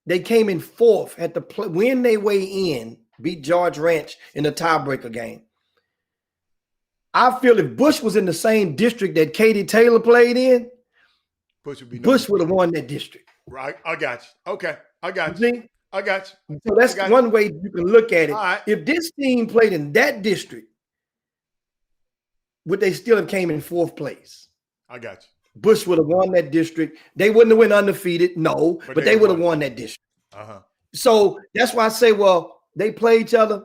F: they came in 4th at the win their way in, beat George Ranch in the tiebreaker game. I feel if Bush was in the same district that Katy Taylor played in, Bush would have won that district.
A: Right, I got you. Okay, I got you. I got you.
F: So that's one way you can look at it.
A: Right.
F: If this team played in that district, would they still have came in 4th place?
A: I got you.
F: Bush would have won that district. They wouldn't have went undefeated, no, but they would have won that district. So that's why I say, well, they play each other.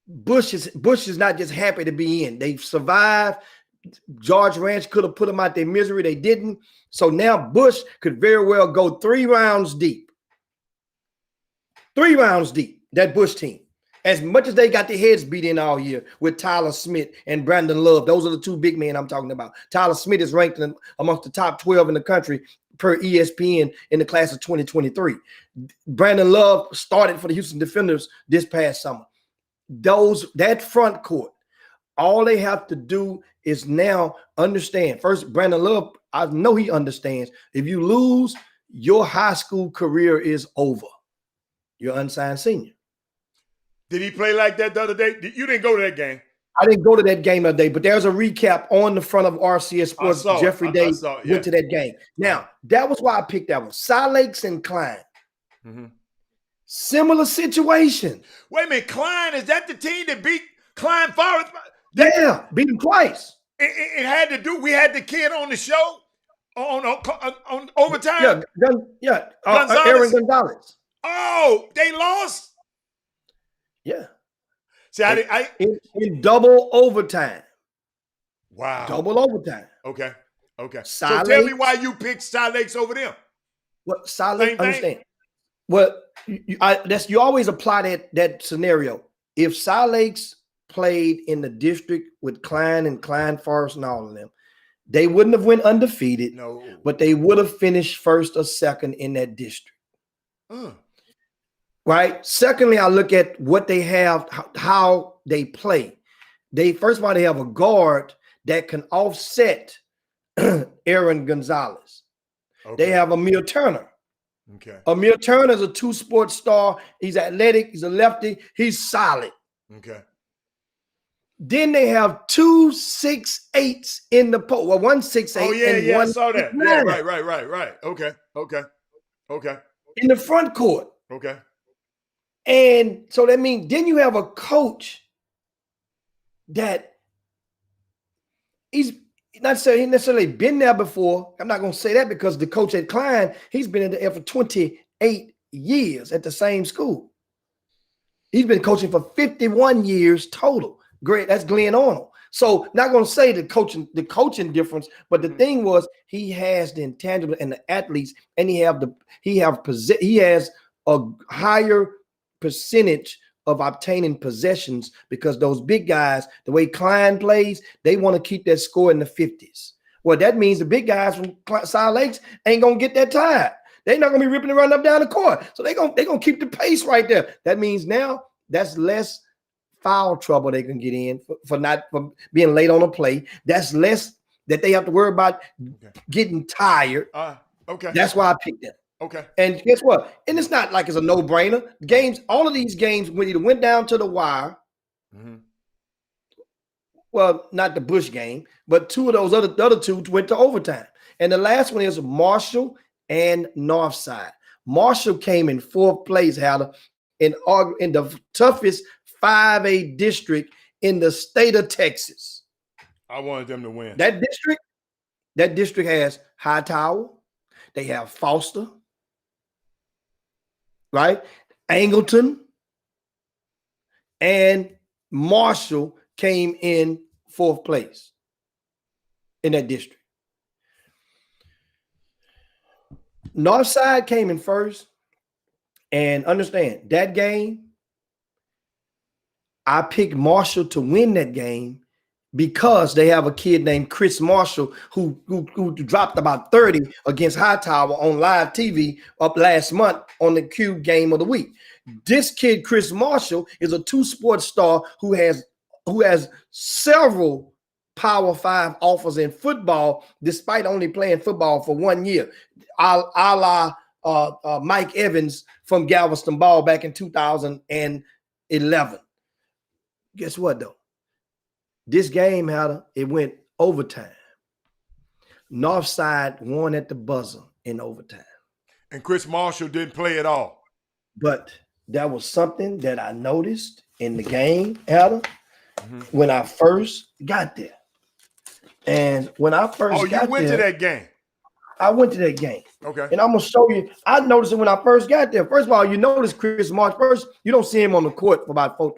F: Bush is not just happy to be in. They've survived. George Ranch could have put them out their misery. They didn't. So now Bush could very well go 3 rounds deep. 3 rounds deep, that Bush team. As much as they got their heads beat in all year with Tyler Smith and Brandon Love. Those are the 2 big men I'm talking about. Tyler Smith is ranked amongst the top 12 in the country per ESPN in the class of 2023. Brandon Love started for the Houston Defenders this past summer. That front court, all they have to do is now understand. First, Brandon Love, I know he understands. If you lose, your high school career is over. You're unsigned senior.
A: Did he play like that the other day? You didn't go to that game.
F: I didn't go to that game the other day, but there's a recap on the front of RCS Sports. Jeffrey Day went to that game. Now, that was why I picked that one. Cy Lakes and Klein. Similar situation.
A: Wait a minute, Klein, is that the team that beat Klein Forest?
F: Yeah, beat him twice.
A: It had to do, we had the kid on the show on overtime.
F: Aaron Gonzalez.
A: Oh, they lost?
F: Yeah.
A: See,
F: in double overtime.
A: Wow.
F: Double overtime.
A: Okay.
F: So
A: tell me why you picked Cy Lakes over them.
F: What Cy Lakes? Understand? Well, you always apply that scenario. If Cy Lakes played in the district with Klein and Klein Forest and all of them, they wouldn't have went undefeated.
A: No. But
F: they would have finished first or second in that district. Right. Secondly, I look at what they have, how they play. First of all, they have a guard that can offset Aaron Gonzalez. Okay. They have Amir Turner.
A: Okay.
F: Amir Turner is a two-sport star. He's athletic. He's a lefty. He's solid.
A: Okay.
F: Then they have 2 6'8" in the post. Well, 1 6'8".
A: Oh yeah, I saw that. Yeah, right. Okay. In
F: the front court.
A: Okay.
F: And so that means then you have a coach that he's not necessarily been there before. I'm not going to say that because the coach at Klein, he's been in the air for 28 years at the same school. He's been coaching for 51 years total. Great, that's Glenn Arnold. So not going to say the coaching difference, but the thing was he has the intangible and the athletes, and he has a higher percentage of obtaining possessions because those big guys, the way Klein plays, they want to keep that score in the 50s. Well, that means the big guys from Cy Lakes ain't gonna get that tired. They're not gonna be ripping and running up down the court. So they're gonna keep the pace right there. That means now that's less foul trouble they can get in for being late on a play. That's less that they have to worry about getting tired.
A: Okay.
F: That's why I picked them.
A: Okay.
F: And guess what? And it's not like it's a no-brainer. All of these games either went down to the wire. Well, not the Bush game, but two of those the other two went to overtime. And the last one is Marshall and Northside. Marshall came in fourth place, in the toughest 5A district in the state of Texas.
A: I wanted them to win.
F: That district has Hightower. They have Foster. Right? Angleton and Marshall came in fourth place in that district. Northside came in first, and understand that game, I picked Marshall to win that game because they have a kid named Chris Marshall who dropped about 30 against Hightower on live TV up last month on the Cube Game of the Week. This kid, Chris Marshall, is a two-sport star who has several Power 5 offers in football, despite only playing football for 1 year, a la Mike Evans from Galveston Ball back in 2011. Guess what, though? This game, it went overtime. Northside won at the buzzer in overtime.
A: And Chris Marshall didn't play at all.
F: But that was something that I noticed in the game, Adam, when I first got there. And when I first got there.
A: Oh, you went to that game?
F: I went to that game.
A: Okay.
F: And I'm going to show you. I noticed it when I first got there. First of all, you notice Chris Marshall. First, you don't see him on the court for about 4.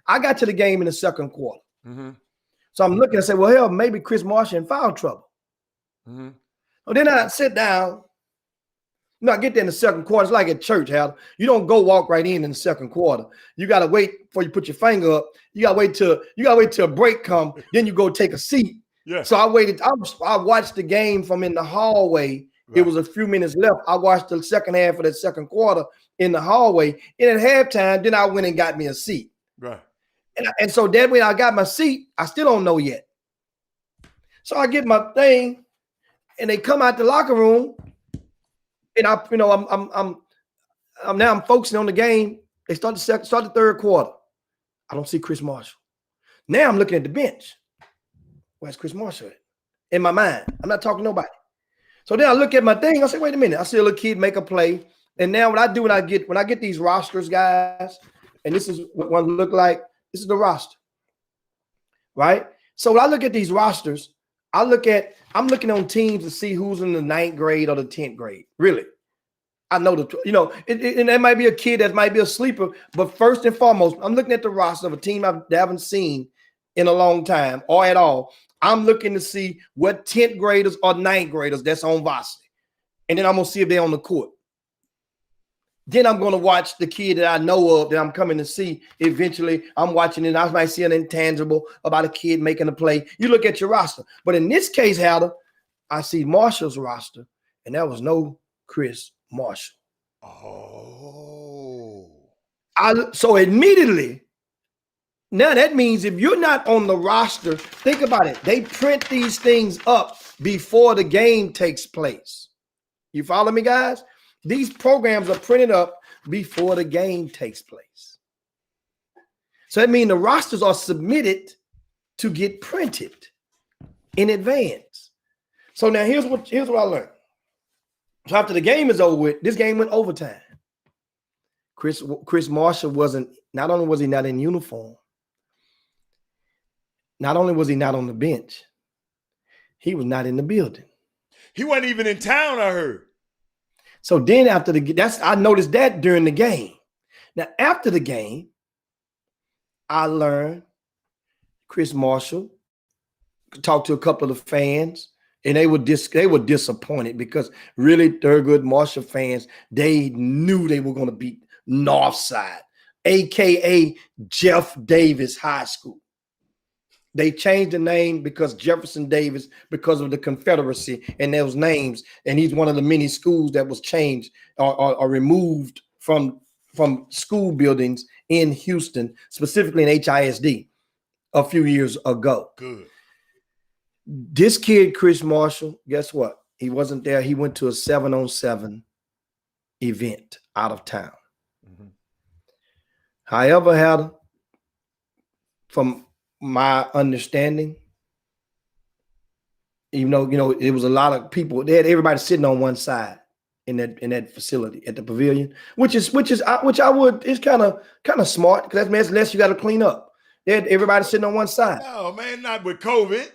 F: I got to the game in the second quarter. So I'm looking and say, well, hell, maybe Chris Marshall in foul trouble. Well, then I sit down. I get there in the second quarter. It's like at church, Hal. You don't go walk right in the second quarter. You got to wait before you put your finger up. You got to wait till a break come. Then you go take a seat. Yeah. So I waited. I watched the game from in the hallway. Right. It was a few minutes left. I watched the second half of that second quarter in the hallway. And at halftime, then I went and got me a seat.
A: Right.
F: And so then when I got my seat, I still don't know yet. So I get my thing, and they come out the locker room, and I'm focusing on the game. They start the third quarter. I don't see Chris Marshall. Now I'm looking at the bench. Where's Chris Marshall at? In my mind, I'm not talking to nobody. So then I look at my thing. I say, wait a minute. I see a little kid make a play. And now what I do when I get these rosters, guys, and this is what one look like. This is the roster, right? So when I look at these rosters, I'm looking on teams to see who's in the 9th grade or the 10th grade. Really, I know and that might be a kid that might be a sleeper. But first and foremost, I'm looking at the roster of a team I haven't seen in a long time or at all. I'm looking to see what 10th graders or 9th graders that's on varsity. And then I'm going to see if they're on the court. Then I'm going to watch the kid that I know of that I'm coming to see. Eventually, I'm watching it. I might see an intangible about a kid making a play. You look at your roster. But in this case, Hatter, I see Marshall's roster, and there was no Chris Marshall.
A: Oh.
F: So immediately, now that means if you're not on the roster, think about it. They print these things up before the game takes place. You follow me, guys? These programs are printed up before the game takes place. So that means the rosters are submitted to get printed in advance. So now here's what I learned. So after the game is over with, this game went overtime. Chris Marshall not only was he not in uniform, not only was he not on the bench, he was not in the building.
A: He wasn't even in town, I heard.
F: So then I noticed that during the game. Now, after the game, I learned Chris Marshall talked to a couple of the fans, and they were disappointed because really Thurgood Marshall fans, they knew they were going to beat Northside, aka Jeff Davis High School. They changed the name because Jefferson Davis, because of the Confederacy and those names, and he's one of the many schools that was changed or removed from school buildings in Houston, specifically in HISD, a few years ago.
A: Good.
F: This kid, Chris Marshall, guess what? He wasn't there. He went to a 7-on-7 event out of town. Mm-hmm. However, from my understanding, even though it was a lot of people, they had everybody sitting on one side in that facility at the pavilion, which I would is kind of smart because that means less you got to clean up. They had everybody sitting on one side.
A: No, man, not with COVID.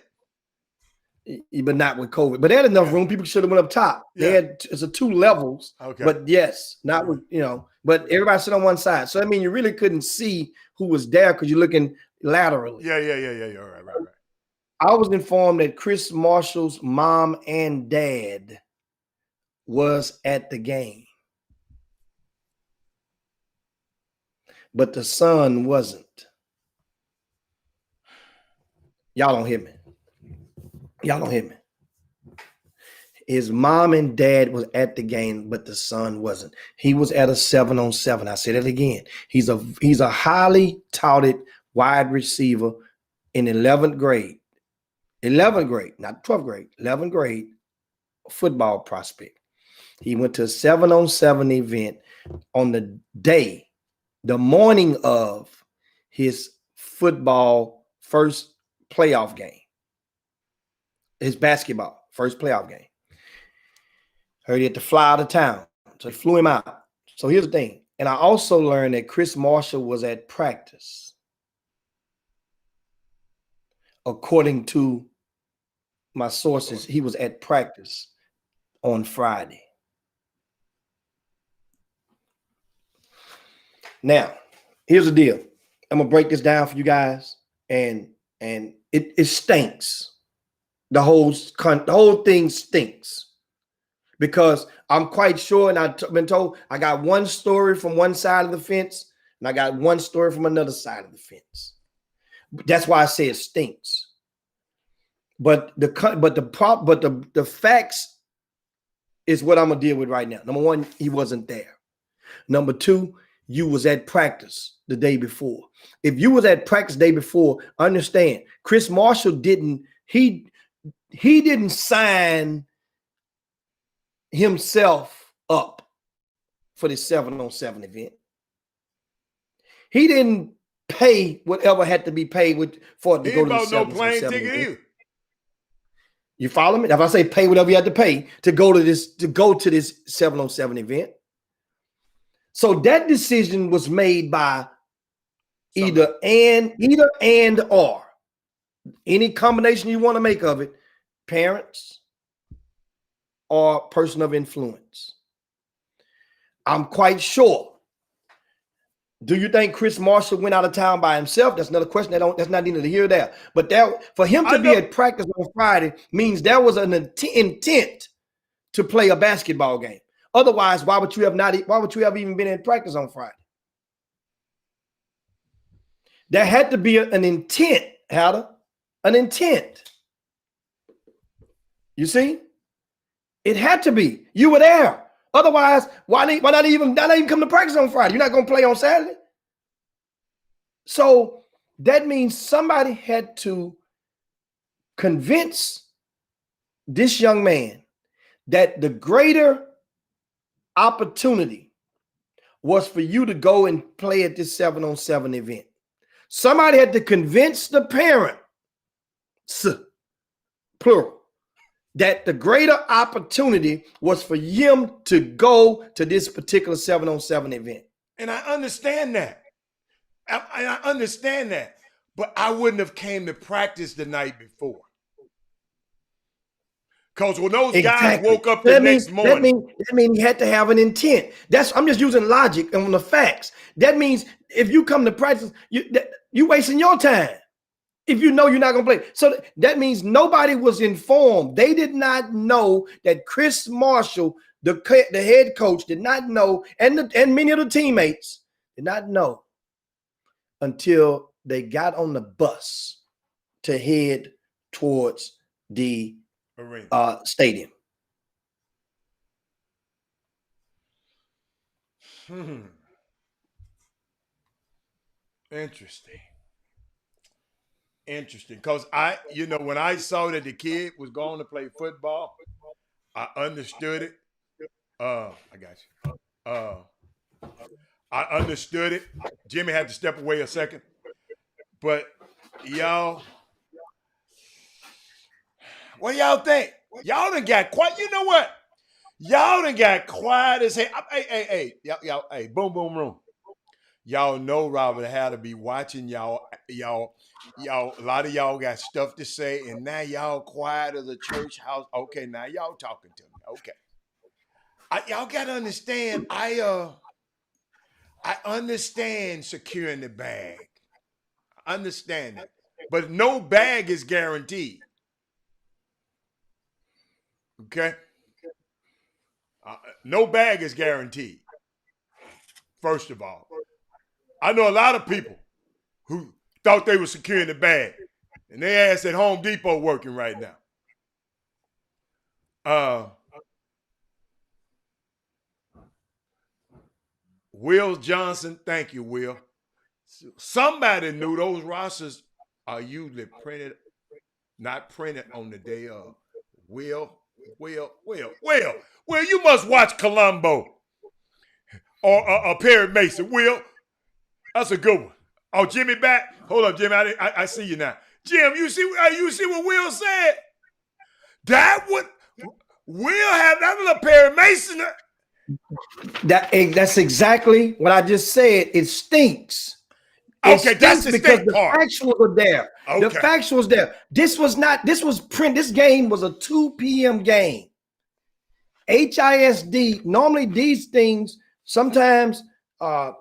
F: But not with COVID. But they had enough room. People should have went up top. They had it's a 2 levels. Okay. But yes, not with but everybody sit on one side. So I mean, you really couldn't see who was there because you're looking laterally.
A: Yeah. Right.
F: I was informed that Chris Marshall's mom and dad was at the game, but the son wasn't. Y'all don't hear me. His mom and dad was at the game, but the son wasn't. He was at a 7-on-7. I said it again. He's a highly touted wide receiver in 11th grade. 11th grade, not 12th grade, 11th grade football prospect. He went to a 7-on-7 event on the morning of his football first playoff game. His basketball first playoff game. Heard he had to fly out of town, so he flew him out. So here's the thing. And I also learned that Chris Marshall was at practice, according to my sources. He was at practice on Friday. Now, here's the deal. I'm gonna break this down for you guys, and it stinks. The whole thing stinks because I'm quite sure, and I've been told I got one story from one side of the fence, and I got one story from another side of the fence. That's why I say it stinks. But the facts is what I'm gonna deal with right now. Number one, he wasn't there. Number two, you was at practice the day before. If you was at practice the day before, understand Chris Marshall didn't sign himself up for this 7-on-7 event. He didn't pay whatever had to be paid for it to
A: He
F: go
A: ain't
F: to the
A: about no
F: 7 on
A: plane
F: 7
A: ticket
F: event.
A: either.
F: You follow me? If I say pay whatever you had to pay to go to this 7 on 7 event. So that decision was made by either and or. Any combination you want to make of it, parents or person of influence. I'm quite sure. Do you think Chris Marshall went out of town by himself? That's another question. That's not needed to hear there. But for him to be at practice on Friday means there was an intent to play a basketball game. Otherwise, why would you have even been in practice on Friday? There had to be an intent, Hatter. An intent. You see? It had to be. You were there. Otherwise, why not even come to practice on Friday? You're not going to play on Saturday? So that means somebody had to convince this young man that the greater opportunity was for you to go and play at this 7 on 7 event. Somebody had to convince the parent, plural, that the greater opportunity was for him to go to this particular 7 on 7 event.
A: And I understand that. I understand that. But I wouldn't have came to practice the night before. Because when those guys woke up the next morning.
F: That means he had to have an intent. I'm just using logic and the facts. That means if you come to practice, you wasting your time. If you know you're not going to play. So that means nobody was informed. They did not know that Chris Marshall, the head coach, did not know, and many of the teammates did not know until they got on the bus to head towards the stadium.
A: Interesting. Because when I saw that the kid was going to play football, I understood it. I got you. I understood it. Jimmy had to step away a second. But y'all, what do y'all think? Y'all done got quiet. You know what? Y'all done got quiet as hell. Hey, y'all, hey, boom, boom, room. Y'all know Robert had to be watching y'all. A lot of y'all got stuff to say, and now y'all quiet as a church house. Okay, now y'all talking to me. Okay. Y'all got to understand, I understand securing the bag. I understand that. But no bag is guaranteed. Okay? No bag is guaranteed. First of all. I know a lot of people who thought they were securing the bag, and they ass at Home Depot working right now. Will Johnson, thank you, Will. Somebody knew those rosters are usually not printed on the day of. Will, you must watch Columbo or Perry Mason. Will, that's a good one. Oh, Jimmy back? Hold up, Jimmy. I see you now. Jim, you see what Will said? That would Will have that was a Perry Mason.
F: That's exactly what I just said. It stinks.
A: Okay, that's the
F: because
A: stink
F: the
A: part.
F: factuals are there.
A: Okay.
F: The factuals there. This game was a 2 p.m. game. HISD, normally these things, sometimes the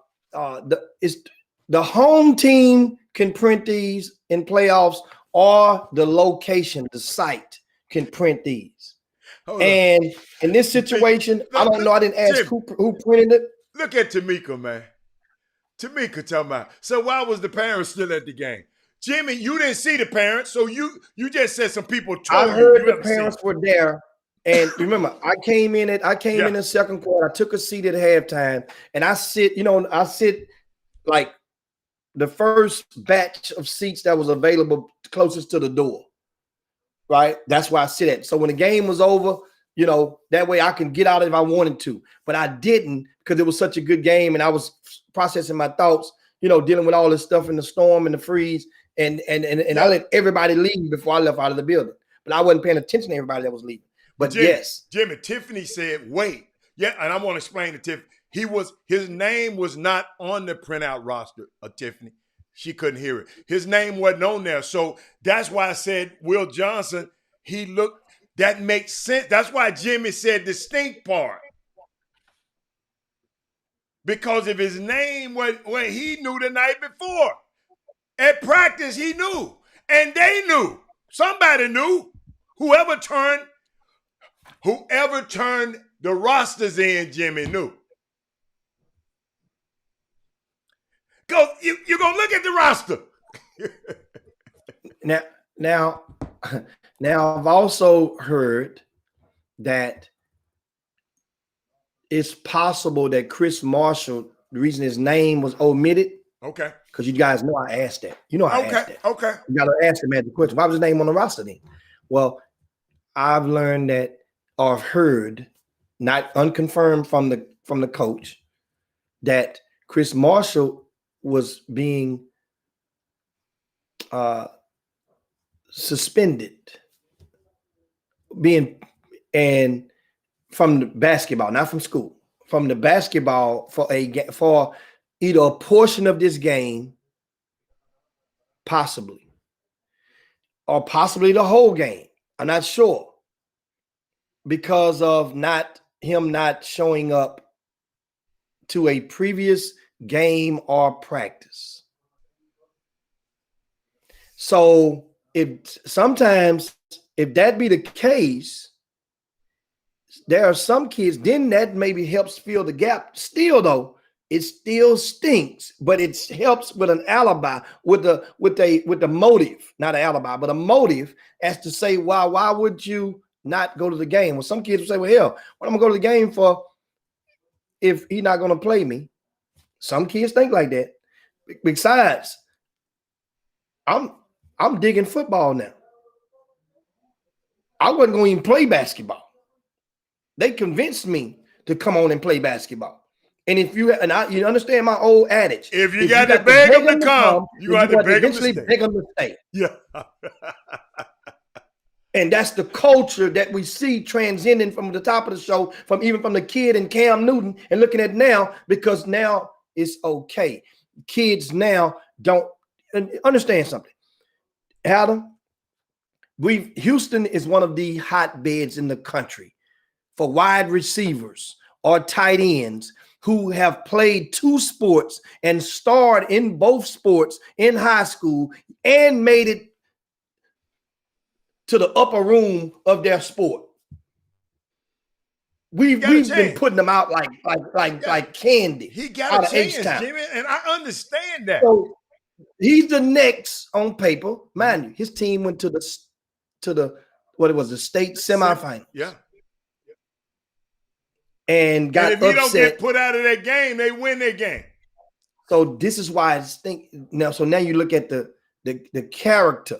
F: home team can print these in playoffs, or the location, the site can print these. And in this situation, I don't know. I didn't ask Jim, who printed it.
A: Look at Tamika, man. Tamika talking about, so why was the parents still at the game? Jimmy, you didn't see the parents, so you just said some people told you.
F: I heard the parents were there. And remember, I came in the second quarter. I took a seat at halftime, and I sit like the first batch of seats that was available closest to the door. Right? That's where I sit at. So when the game was over, that way I can get out if I wanted to. But I didn't, because it was such a good game and I was processing my thoughts. dealing with all this stuff in the storm and the freeze, and I let everybody leave before I left out of the building. But I wasn't paying attention to everybody that was leaving. But
A: Jimmy, Tiffany said, wait. Yeah, and I want to explain to Tiffany. His name was not on the printout roster of Tiffany. She couldn't hear it. His name wasn't on there. So that's why I said Will Johnson, that makes sense. That's why Jimmy said the stink part. Because if his name was when he knew the night before. At practice, he knew. And they knew. Somebody knew. Whoever turned the rosters in, Jimmy knew. Go, you're gonna look at the roster.
F: Now I've also heard that it's possible that Chris Marshall, the reason his name was omitted.
A: Okay.
F: Because you guys know I asked that. I asked that.
A: Okay.
F: You got to ask him the question. Why was his name on the roster then? Well, I've learned that, or heard, not unconfirmed from the coach, that Chris Marshall was being suspended, and from the basketball, not from school, from the basketball for either a portion of this game, possibly, or possibly the whole game. I'm not sure, because of him not showing up to a previous game or practice. So if that be the case, there are some kids, then that maybe helps fill the gap. Still though, it still stinks, but it helps with an alibi, with the motive, not an alibi, but a motive as to say, why would you not go to the game? Well, some kids will say, well, hell, what I'm gonna go to the game for if he's not gonna play me? Some kids think like that. Besides, I'm digging football now. I wasn't going to even play basketball. They convinced me to come on and play basketball. And you understand my old adage.
A: If you got to beg them to come, you got to beg them
F: to stay.
A: Yeah.
F: And that's the culture that we see transcending from the top of the show, even from the kid and Cam Newton, and looking at now, because now it's okay. Kids now don't understand something. Adam, Houston is one of the hotbeds in the country for wide receivers or tight ends who have played two sports and starred in both sports in high school and made it to the upper room of their sport. We've been putting them out like candy.
A: He got a chance, Jimmy, and I understand that.
F: So he's the next on paper. Mind you, his team went to the state semifinals.
A: Yeah.
F: And got
A: if you
F: upset.
A: Don't get put out of that game, they win their game.
F: So this is why I think now. So now you look at the character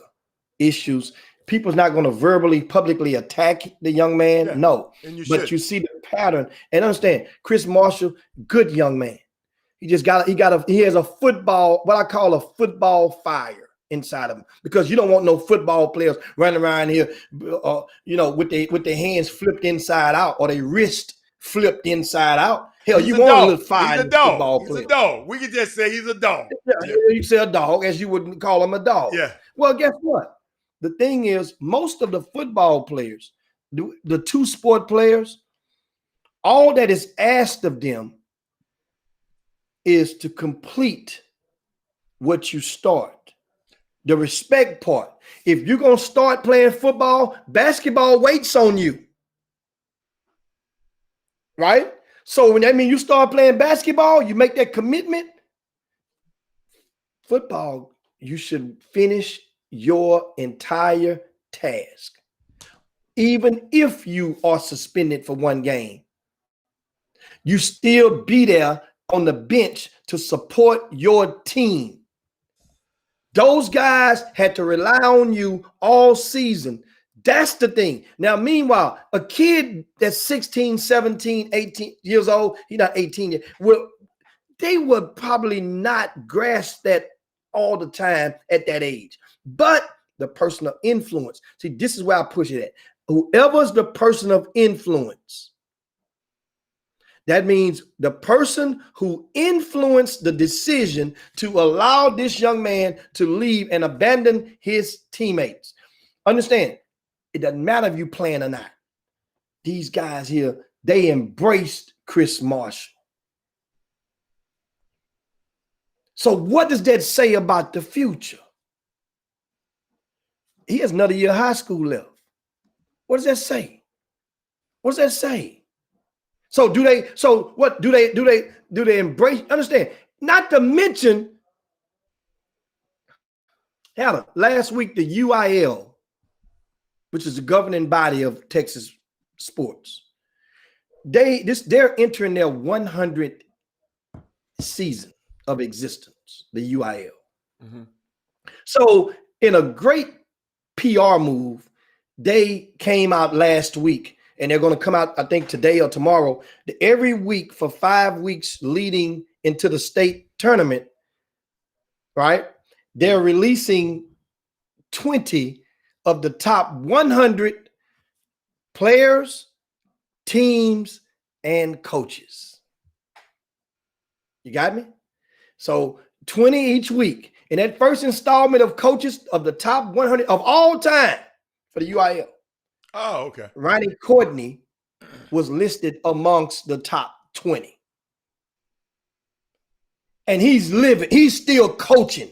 F: issues. People's not going to verbally, publicly attack the young man. Yeah. No, but you see the pattern and understand. Chris Marshall, good young man. He has a football, what I call a football fire inside of him, because you don't want no football players running around here, with their hands flipped inside out or their wrist flipped inside out. Hell, you want a little fire.
A: He's a dog. He's a dog. We could just say he's a dog.
F: Yeah. You say a dog, as you wouldn't call him a dog.
A: Yeah.
F: Well, guess what? The thing is, most of the football players, the two sport players, all that is asked of them is to complete what you start. The respect part. If you're going to start playing football, basketball waits on you. Right? So when that means you start playing basketball, you make that commitment. Football, you should finish your entire task. Even if you are suspended for one game, you still be there on the bench to support your team. Those guys had to rely on you all season. That's the thing. Now, meanwhile, a kid that's 16, 17, 18 years old, he's not 18 yet, they would probably not grasp that all the time at that age. But the person of influence, see, this is where I push it at. Whoever's the person of influence, that means the person who influenced the decision to allow this young man to leave and abandon his teammates. Understand, it doesn't matter if you playing or not. These guys here, they embraced Chris Marshall. So what does that say about the future? He has another year of high school left. What does that say? What does that say? So do they embrace? Understand? Not to mention, Hannah, last week the UIL, which is the governing body of Texas sports, they're entering their 100th season of existence, the UIL. Mm-hmm. So in a great PR move, they came out last week, and they're going to come out, I think, today or tomorrow. Every week for 5 weeks leading into the state tournament, right? They're releasing 20 of the top 100 players, teams, and coaches. You got me? So 20 each week. In that first installment of coaches of the top 100 of all time for the UIL.
A: Oh, okay.
F: Ronnie Courtney was listed amongst the top 20. And he's still coaching.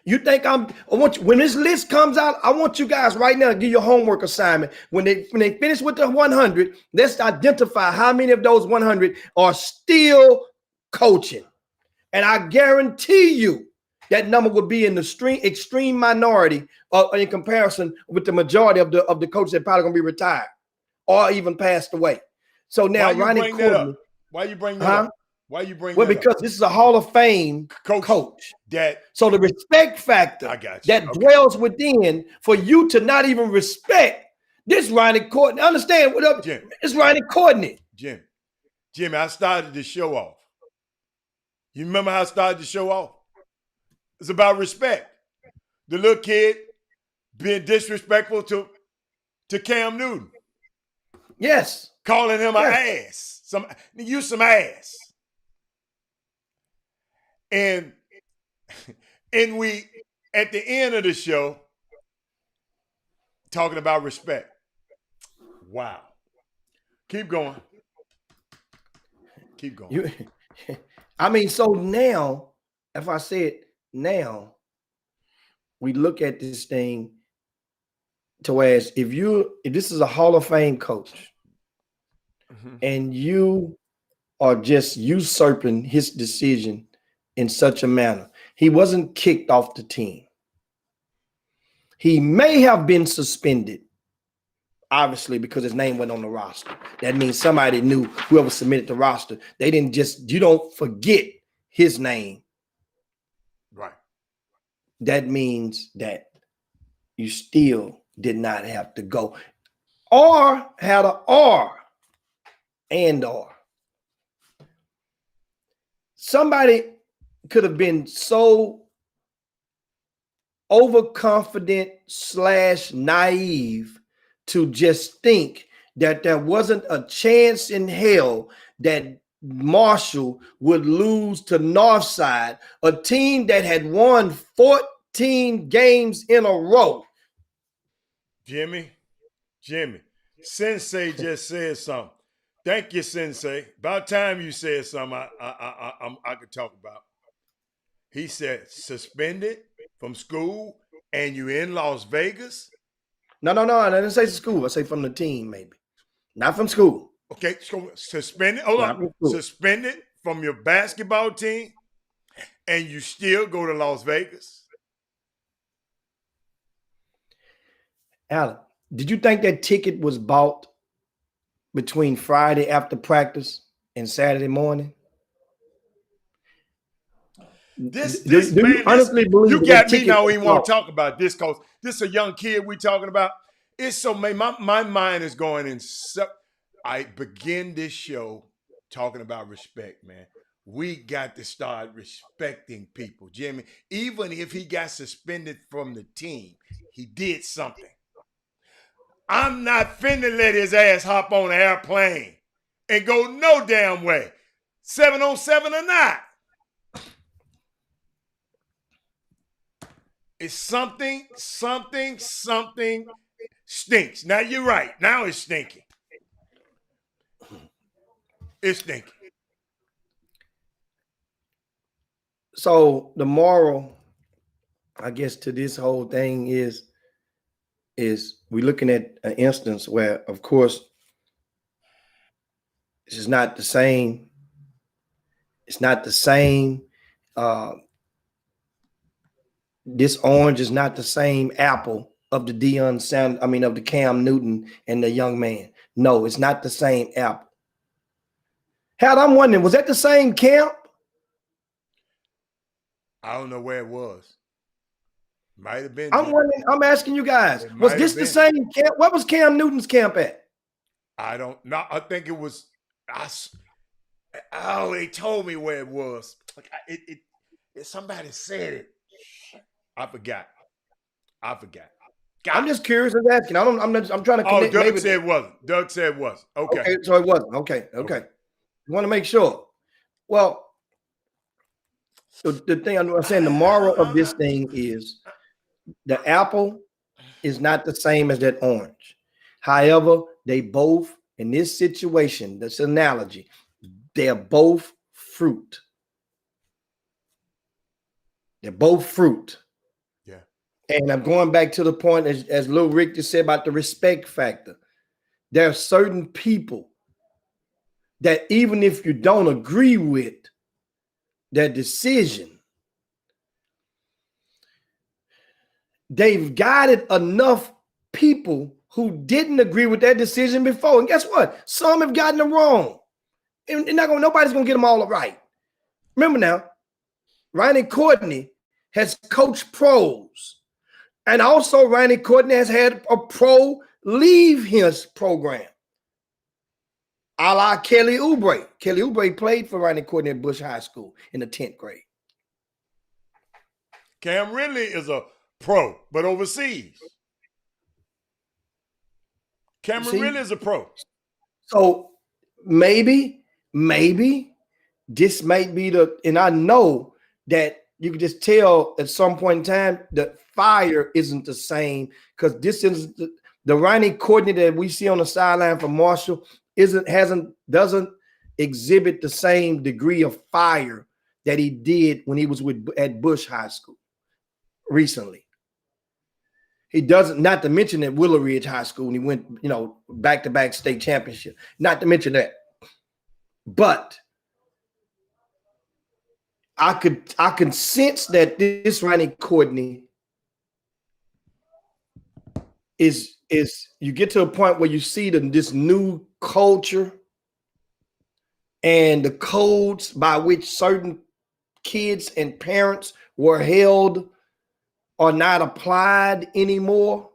F: You think when this list comes out, I want you guys right now to give your homework assignment. When they finish with the 100, let's identify how many of those 100 are still coaching. And I guarantee you that number would be in the extreme minority in comparison with the majority of the coaches that probably going to be retired or even passed away. So now Ronnie Courtney.
A: Why you bring that up? Why you bring
F: well,
A: that
F: because
A: up?
F: This is a Hall of Fame coach. So the respect factor dwells within for you to not even respect this Ronnie Courtney. Understand what up?
A: Jim,
F: it's Ronnie Courtney.
A: Jimmy, I started the show off. You remember how I started the show off? It's about respect. The little kid being disrespectful to Cam Newton.
F: Yes.
A: Calling him an ass. Some ass. And we, at the end of the show, talking about respect. Wow. Keep going.
F: So now, if I said now, we look at this thing to as if this is a Hall of Fame coach, and you are just usurping his decision in such a manner. He wasn't kicked off the team. He may have been suspended, obviously, because his name went on the roster. That means somebody knew, whoever submitted the roster. They didn't you don't forget his name.
A: Right.
F: That means that you still did not have to go. Or had an or and or. Somebody could have been so overconfident / naive to just think that there wasn't a chance in hell that Marshall would lose to Northside, a team that had won 14 games in a row.
A: Jimmy, Sensei just said something. Thank you, Sensei. About time you said something I could talk about. He said suspended from school and you in Las Vegas?
F: No. I didn't say school. I say from the team, maybe. Not from school.
A: Okay, so suspended. Hold on. Suspended from your basketball team and you still go to Las Vegas?
F: Alan, did you think that ticket was bought between Friday after practice and Saturday morning?
A: This man, honestly believe you got me now. We want to talk about this because this is a young kid we talking about. It's so my mind is going in. I begin this show talking about respect, man. we got to start respecting people, Jimmy. Even if he got suspended from the team, he did something. I'm not finna let his ass hop on an airplane and go no damn way, 7-on-7 or not. It's something stinks. Now you're right. Now it's stinking. It's stinking.
F: So the moral, I guess, to this whole thing is we're looking at an instance where, of course, this is not the same. It's not the same. This orange is not the same apple of the of the Cam Newton and the young man. No, it's not the same apple. Hell, I'm wondering, was that the same camp?
A: I don't know where it was. Might have been.
F: I'm wondering, I'm asking you guys, was this the same camp? What was Cam Newton's camp at?
A: I don't know. I think it was. They told me where it was. Somebody said it. I forgot.
F: I'm just curious and asking. I'm trying to connect.
A: Doug said it wasn't. Doug said it was. Okay.
F: So it wasn't. Okay. You want to make sure. Well, the thing I'm saying, the moral of this thing is the apple is not the same as that orange. However, they both, in this situation, this analogy, they're both fruit. They're both fruit.
A: Yeah.
F: And I'm going back to the point, as Lil Rick just said about the respect factor. There are certain people that even if you don't agree with their decision, they've guided enough people who didn't agree with their decision before. And guess what? Some have gotten it wrong. And nobody's going to get them all right. Remember now, Ronnie Courtney has coached pros. And also Ronnie Courtney has had a pro leave his program. A la Kelly Oubre. Kelly Oubre played for Ronnie Courtney at Bush High School in the 10th grade.
A: Cam Ridley is a pro, but overseas. Cameron Ridley is a pro.
F: So maybe this might be and I know that you can just tell at some point in time that fire isn't the same, because this is the Ronnie Courtney that we see on the sideline for Marshall doesn't exhibit the same degree of fire that he did when he was at Bush High School recently. He doesn't, not to mention at Willow Ridge High School when he went, back-to-back state championship. Not to mention that. But I can sense that this Ronnie Courtney is you get to a point where you see this new culture and the codes by which certain kids and parents were held are not applied anymore.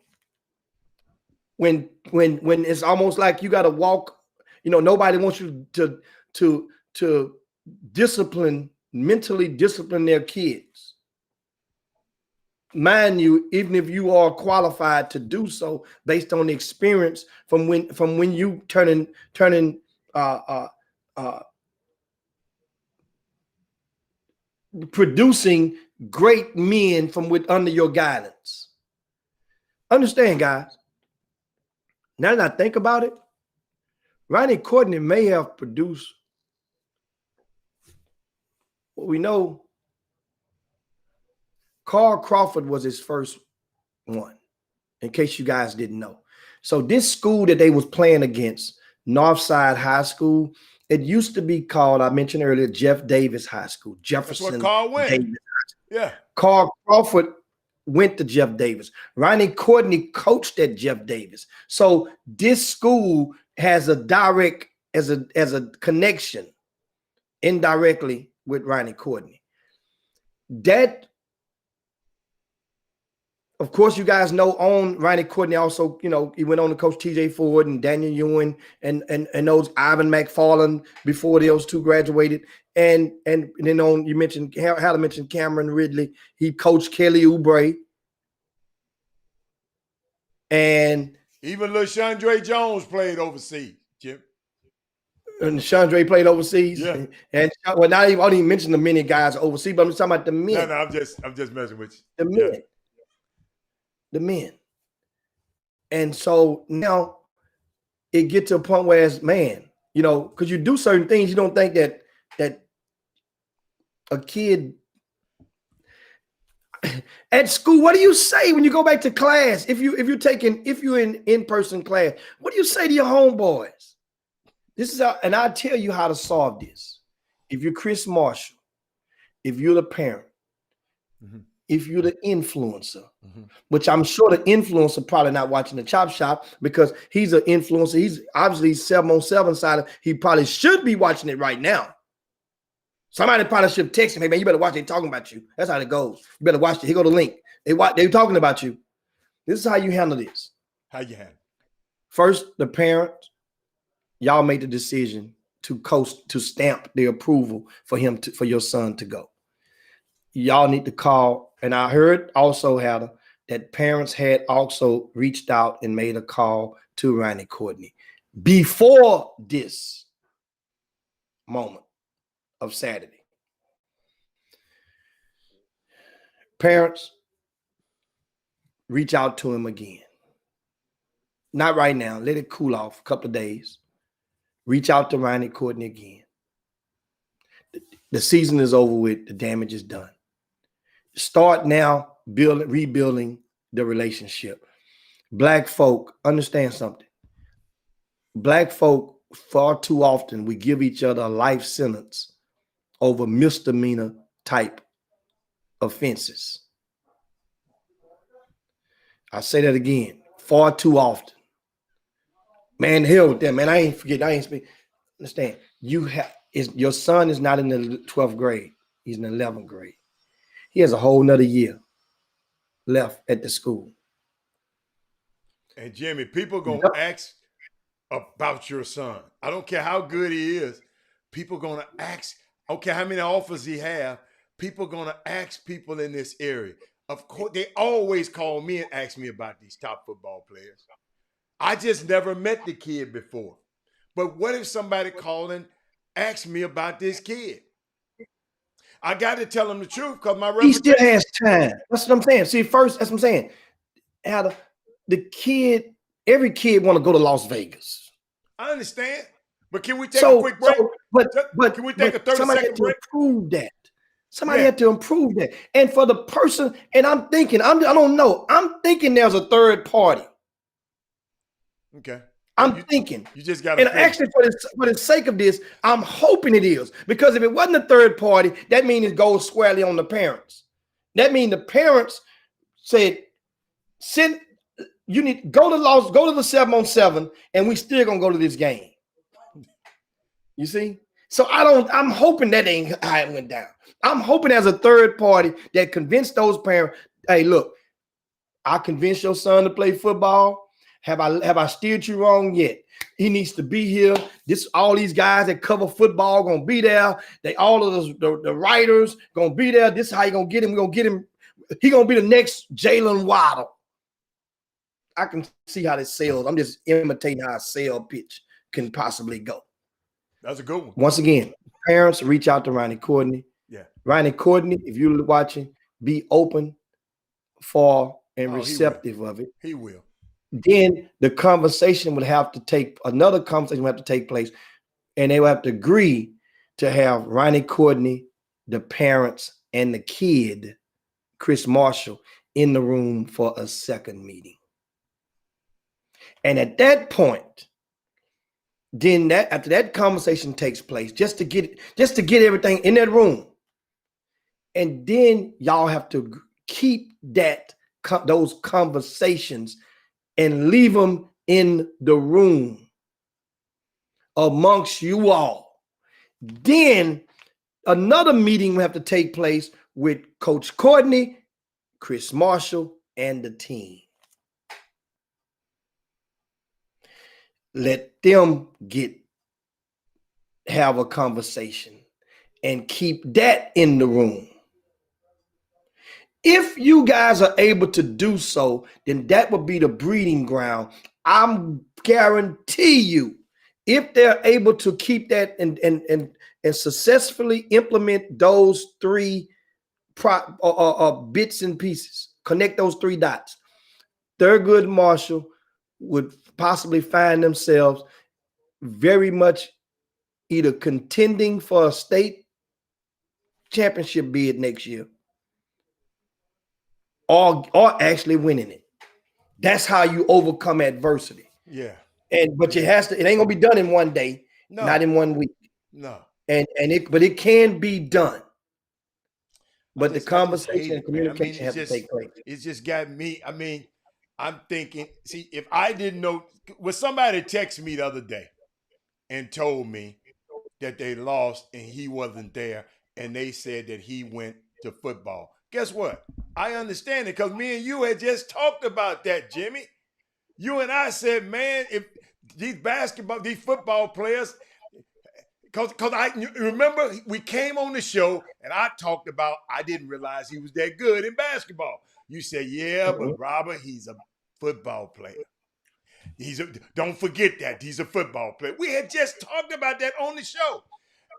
F: When it's almost like you got to walk, nobody wants you to mentally discipline their kids. Mind you, even if you are qualified to do so based on the experience from when you turning producing great men from under your guidance. Understand, guys. Now that I think about it, Ronnie Courtney may have produced what we know. Carl Crawford was his first one, in case you guys didn't know. So this school that they was playing against, Northside High School, it used to be called, I mentioned earlier, Jeff Davis High School. Jefferson.
A: That's what Carl went.
F: Davis.
A: Yeah.
F: Carl Crawford went to Jeff Davis. Ronnie Courtney coached at Jeff Davis. So this school has a direct, as a connection indirectly with Ronnie Courtney. Of course, you guys know on Ronnie Courtney also, you know, he went on to coach TJ Ford and Daniel Ewing and those Ivan McFarland before those two graduated. And then on, you mentioned, how to mention Cameron Ridley. He coached Kelly Oubre. And
A: even little Chandre Jones played overseas, Jim.
F: And Chandre played overseas.
A: Yeah.
F: And well, now I didn't even mention the many guys overseas, but I'm talking about the men.
A: No, I'm just messing with you.
F: The men. Yeah. The men. And so now it gets to a point where it's, man, you know, because you do certain things, you don't think that a kid at school, what do you say when you go back to class? If you're in-person class, what do you say to your homeboys? This is how, and I'll tell you how to solve this. If you're Chris Marshall, if you're the parent, if you're the influencer, which I'm sure the influencer probably not watching the Chop Shop because he's an influencer. He's obviously 7-on-7 side. He probably should be watching it right now. Somebody probably should text him, hey man, you better watch it. They're talking about you. That's how it goes. You better watch it. Here go the link. They're talking about you. This is how you handle this.
A: How you handle it?
F: First, the parent, y'all made the decision to stamp the approval for your son to go. Y'all need to call. And I heard also, Heather, that parents had also reached out and made a call to Ronnie Courtney before this moment of Saturday. Parents, reach out to him again. Not right now. Let it cool off a couple of days. Reach out to Ronnie Courtney again. The season is over with. The damage is done. Start now rebuilding the relationship. Black folk, understand something. Black folk, far too often, we give each other a life sentence over misdemeanor type offenses. I say that again. Far too often. Man, hell with that, man. I ain't speak. Understand, your son is not in the 12th grade. He's in the 11th grade. He has a whole nother year left at the school.
A: And Jimmy, people gonna ask about your son. I don't care how good he is. People gonna ask. I don't care how many offers he have. People gonna ask people in this area. Of course, they always call me and ask me about these top football players. I just never met the kid before. But what if somebody called and asked me about this kid? I got to tell him the truth because my reputation.
F: He still has time. That's what I'm saying. See, first, that's what I'm saying. Every kid want to go to Las Vegas.
A: I understand. But can we take a quick break?
F: But
A: can we take a 30-second break?
F: Improve that. Somebody had to improve that. And for the person, and I'm thinking, I don't know. I'm thinking there's a third party.
A: Okay.
F: I'm thinking.
A: You just got to.
F: And actually, for the sake of this, I'm hoping it is. Because if it wasn't a third party, that means it goes squarely on the parents. That means the parents said, you need go to the 7-on-7, and we still gonna go to this game. You see? So I'm hoping that ain't how it went down. I'm hoping there's a third party that convinced those parents, hey, look, I convinced your son to play football. Have I steered you wrong yet? He needs to be here. All these guys that cover football gonna be there. All of the writers gonna be there. This is how you gonna get him. We're gonna get him. He gonna be the next Jalen Waddle. I can see how this sells. I'm just imitating how a sale pitch can possibly go.
A: That's a good one.
F: Once again, parents, reach out to Ronnie Courtney.
A: Yeah.
F: Ronnie Courtney, if you're watching, be open for and receptive of it.
A: He will.
F: Then the conversation would have to take place, and they would have to agree to have Ronnie Courtney, the parents, and the kid, Chris Marshall, in the room for a second meeting. And at that point, then after that conversation takes place, just to get everything in that room, and then y'all have to keep those conversations and leave them in the room amongst you all. Then another meeting will have to take place with Coach Courtney, Chris Marshall, and the team. Let them have a conversation and keep that in the room. If you guys are able to do so, then that would be the breeding ground. I'm guarantee you, if they're able to keep that and successfully implement those three bits and pieces, connect those three dots, Thurgood Marshall would possibly find themselves very much either contending for a state championship bid next year or actually winning it. That's how you overcome adversity.
A: Yeah.
F: But it ain't gonna be done in one day, not in 1 week.
A: No.
F: But it can be done. But the conversation and communication
A: man.
F: have to take place.
A: It's just got me. I mean, I'm thinking, see, if I didn't know, when somebody texted me the other day and told me that they lost and he wasn't there, and they said that he went to football. Guess what? I understand it, because me and you had just talked about that, Jimmy. You and I said, man, if these football players, because I remember we came on the show and I talked about, I didn't realize he was that good in basketball. You said, yeah, but Robert, he's a football player. Don't forget that he's a football player. We had just talked about that on the show.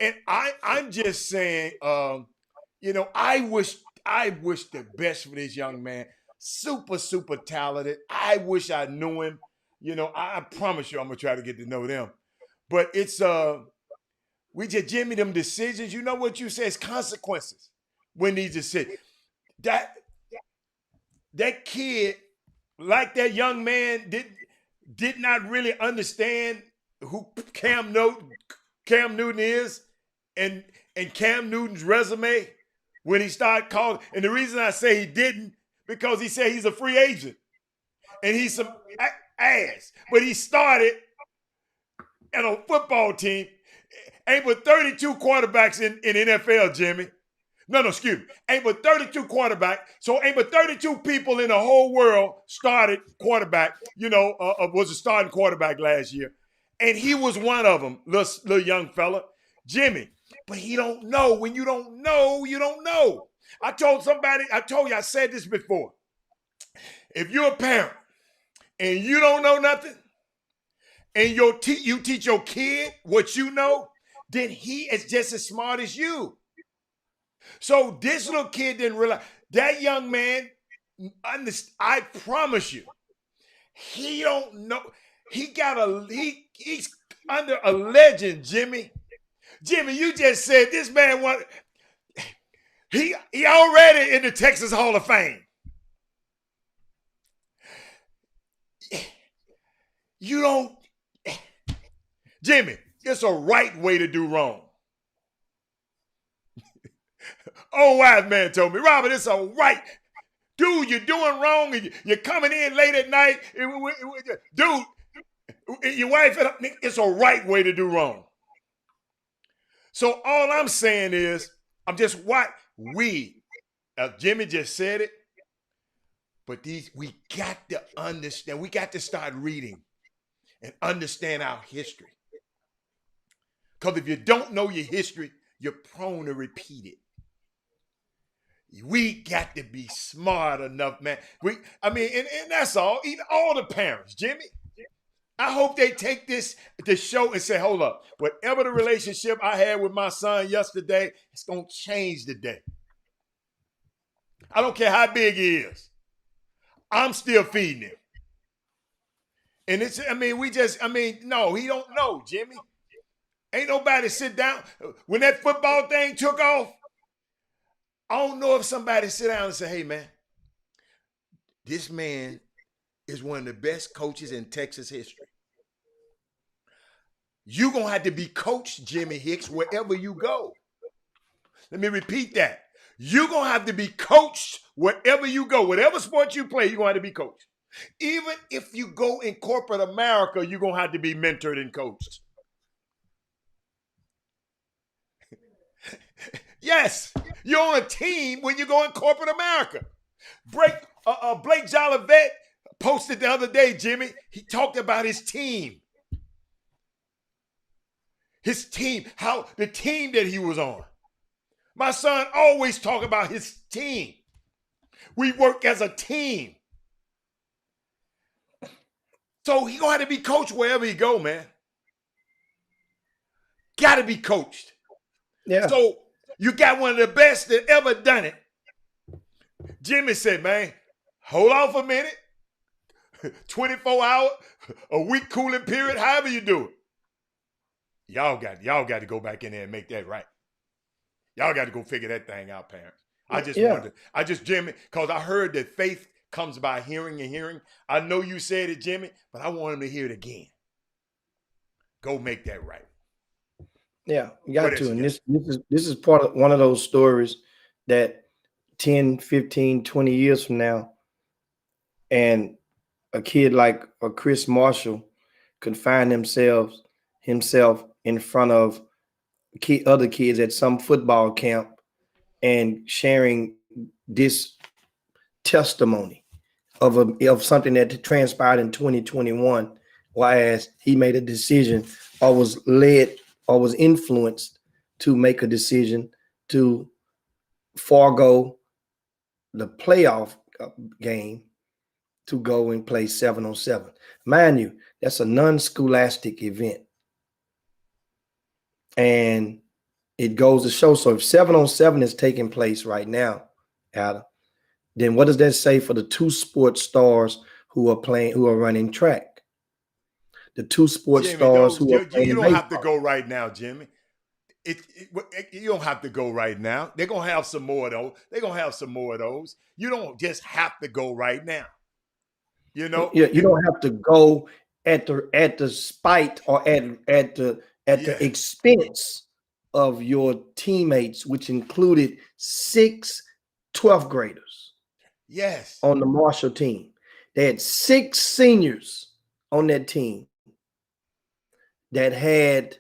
A: And I'm just saying, I wish the best for this young man. Super, super talented. I wish I knew him. I promise you I'm going to try to get to know them. But it's, we just, Jimmy, them decisions, you know what you say, it's consequences when these decisions. That kid, like that young man, did not really understand who Cam Newton is and Cam Newton's resume when he started calling. And the reason I say he didn't, because he said he's a free agent and he's some ass. But he started at a football team. Ain't but 32 quarterbacks in NFL, Jimmy. No, excuse me. Ain't but 32 quarterbacks. So ain't but 32 people in the whole world started quarterback, was a starting quarterback last year. And he was one of them, little young fella. Jimmy. But he don't know. When you don't know, you don't know. I told you, I said this before. If you're a parent and you don't know nothing, and you teach your kid what you know, then he is just as smart as you. So this little kid didn't realize. That young man, I promise you, he don't know. He's under a legend, Jimmy. Jimmy, you just said this man he already in the Texas Hall of Fame. You don't, Jimmy, it's a right way to do wrong. Old wise man told me, Robert, it's a right. Dude, you're doing wrong and you're coming in late at night. Dude, your wife, it's a right way to do wrong. So all I'm saying is, Jimmy just said it, but we got to understand, we got to start reading and understand our history. Because if you don't know your history, you're prone to repeat it. We got to be smart enough, man. And that's all. Even all the parents, Jimmy. I hope they take this show and say, hold up, whatever the relationship I had with my son yesterday, it's going to change today. I don't care how big he is. I'm still feeding him. And no, he don't know, Jimmy. Ain't nobody sit down. When that football thing took off, I don't know if somebody sit down and say, hey, man, this man is one of the best coaches in Texas history. You're going to have to be coached, Jimmy Hicks, wherever you go. Let me repeat that. You're going to have to be coached wherever you go. Whatever sport you play, you're going to have to be coached. Even if you go in corporate America, you're going to have to be mentored and coached. Yes, you're on a team when you go in corporate America. Blake Jolivet posted the other day, Jimmy. He talked about his team. His team, how the team that he was on. My son always talk about his team. We work as a team. So he gonna have to be coached wherever he go, man. Got to be coached.
F: Yeah.
A: So you got one of the best that ever done it. Jimmy said, man, hold on for a minute. 24 hour, a week cooling period, however you do it. Y'all got to go back in there and make that right. Y'all got to go figure that thing out, parents. Jimmy, because I heard that faith comes by hearing and hearing. I know you said it, Jimmy, but I want him to hear it again. Go make that right.
F: Yeah, you got to. And this is part of one of those stories that 10, 15, 20 years from now, and a kid like a Chris Marshall could find himself in front of other kids at some football camp and sharing this testimony of something that transpired in 2021, whereas he made a decision or was led or was influenced to make a decision to forego the playoff game to go and play 7-on-7. Mind you, that's a non-scholastic event. And it goes to show, so if 7-on-7 is taking place right now, Adam, then what does that say for the two sports stars who are running track? The two sports stars who are playing
A: you don't
F: baseball.
A: have to go right now, Jimmy. You don't have to go right now. They're going to have some more of those. You don't just have to go right now. You know?
F: You don't have to go at the spite or at the expense of your teammates, which included 6 12th graders.
A: Yes.
F: On the Marshall team. They had 6 seniors on that team that had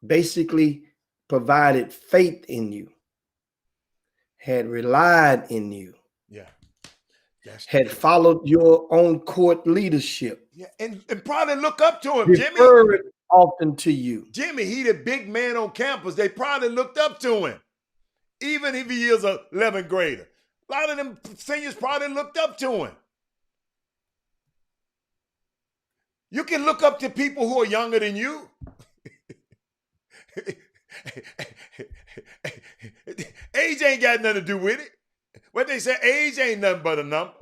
F: basically provided faith in you, had relied in you, had followed your own court leadership.
A: Yeah, and probably look up to him, Jimmy.
F: Referred often to you.
A: Jimmy, he the big man on campus. They probably looked up to him, even if he is a 11th grader. A lot of them seniors probably looked up to him. You can look up to people who are younger than you. Age ain't got nothing to do with it. What they say, age ain't nothing but a number.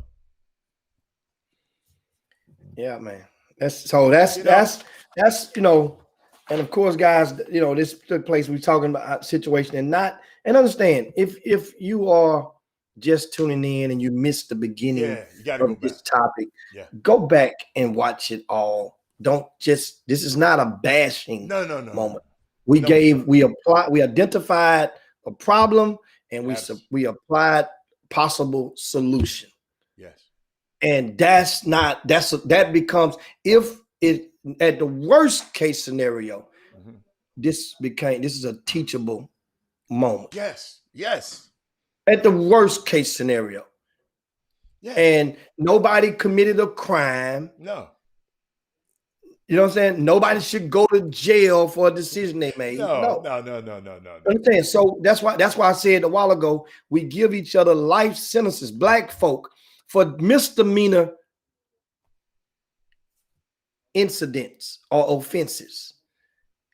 F: Yeah, man. That's and of course, guys, this took place. We're talking about a situation and understand if you are just tuning in and you missed the beginning of this topic, go back and watch it all. This is not a bashing moment. We identified a problem and we applied possible solution.
A: Yes.
F: And that becomes, if it at the worst case scenario, this is a teachable moment.
A: Yes.
F: At the worst case scenario. Yes. And nobody committed a crime.
A: No.
F: You know what I'm saying? Nobody should go to jail for a decision they made.
A: No.
F: Understand? So that's why I said a while ago, we give each other life sentences, black folk, for misdemeanor incidents or offenses.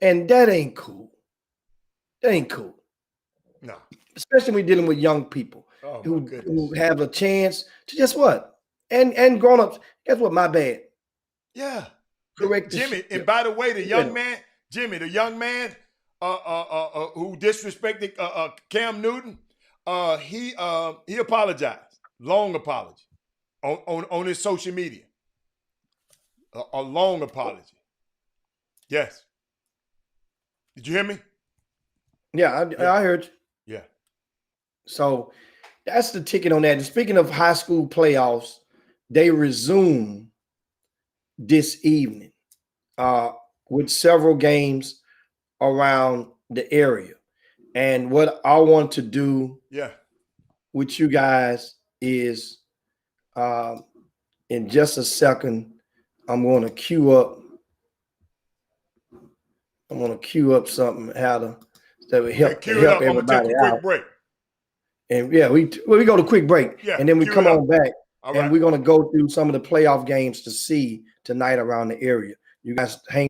F: And that ain't cool.
A: No.
F: Especially when we're dealing with young people who have a chance to just what? And grown-ups, guess what? My bad.
A: Yeah.
F: Correct.
A: Jimmy, and by the way, the young man who disrespected Cam Newton, he apologized. Long apology on his social media. A long apology. Yes. Did you hear me?
F: Yeah, I heard you.
A: Yeah.
F: So that's the ticket on that. And speaking of high school playoffs, they resume this evening with several games around the area. And what I want to do with you guys is In just a second, I'm going to queue up. I'm going to queue up something how to that would help
A: Cue it up. I'm gonna
F: everybody
A: take a quick
F: out.
A: break.
F: And yeah, we go to quick break,
A: Yeah,
F: and then we
A: cue
F: come
A: it up.
F: on back,
A: All
F: and
A: right.
F: we're going to go through some of the playoff games to see tonight around the area. You guys hang.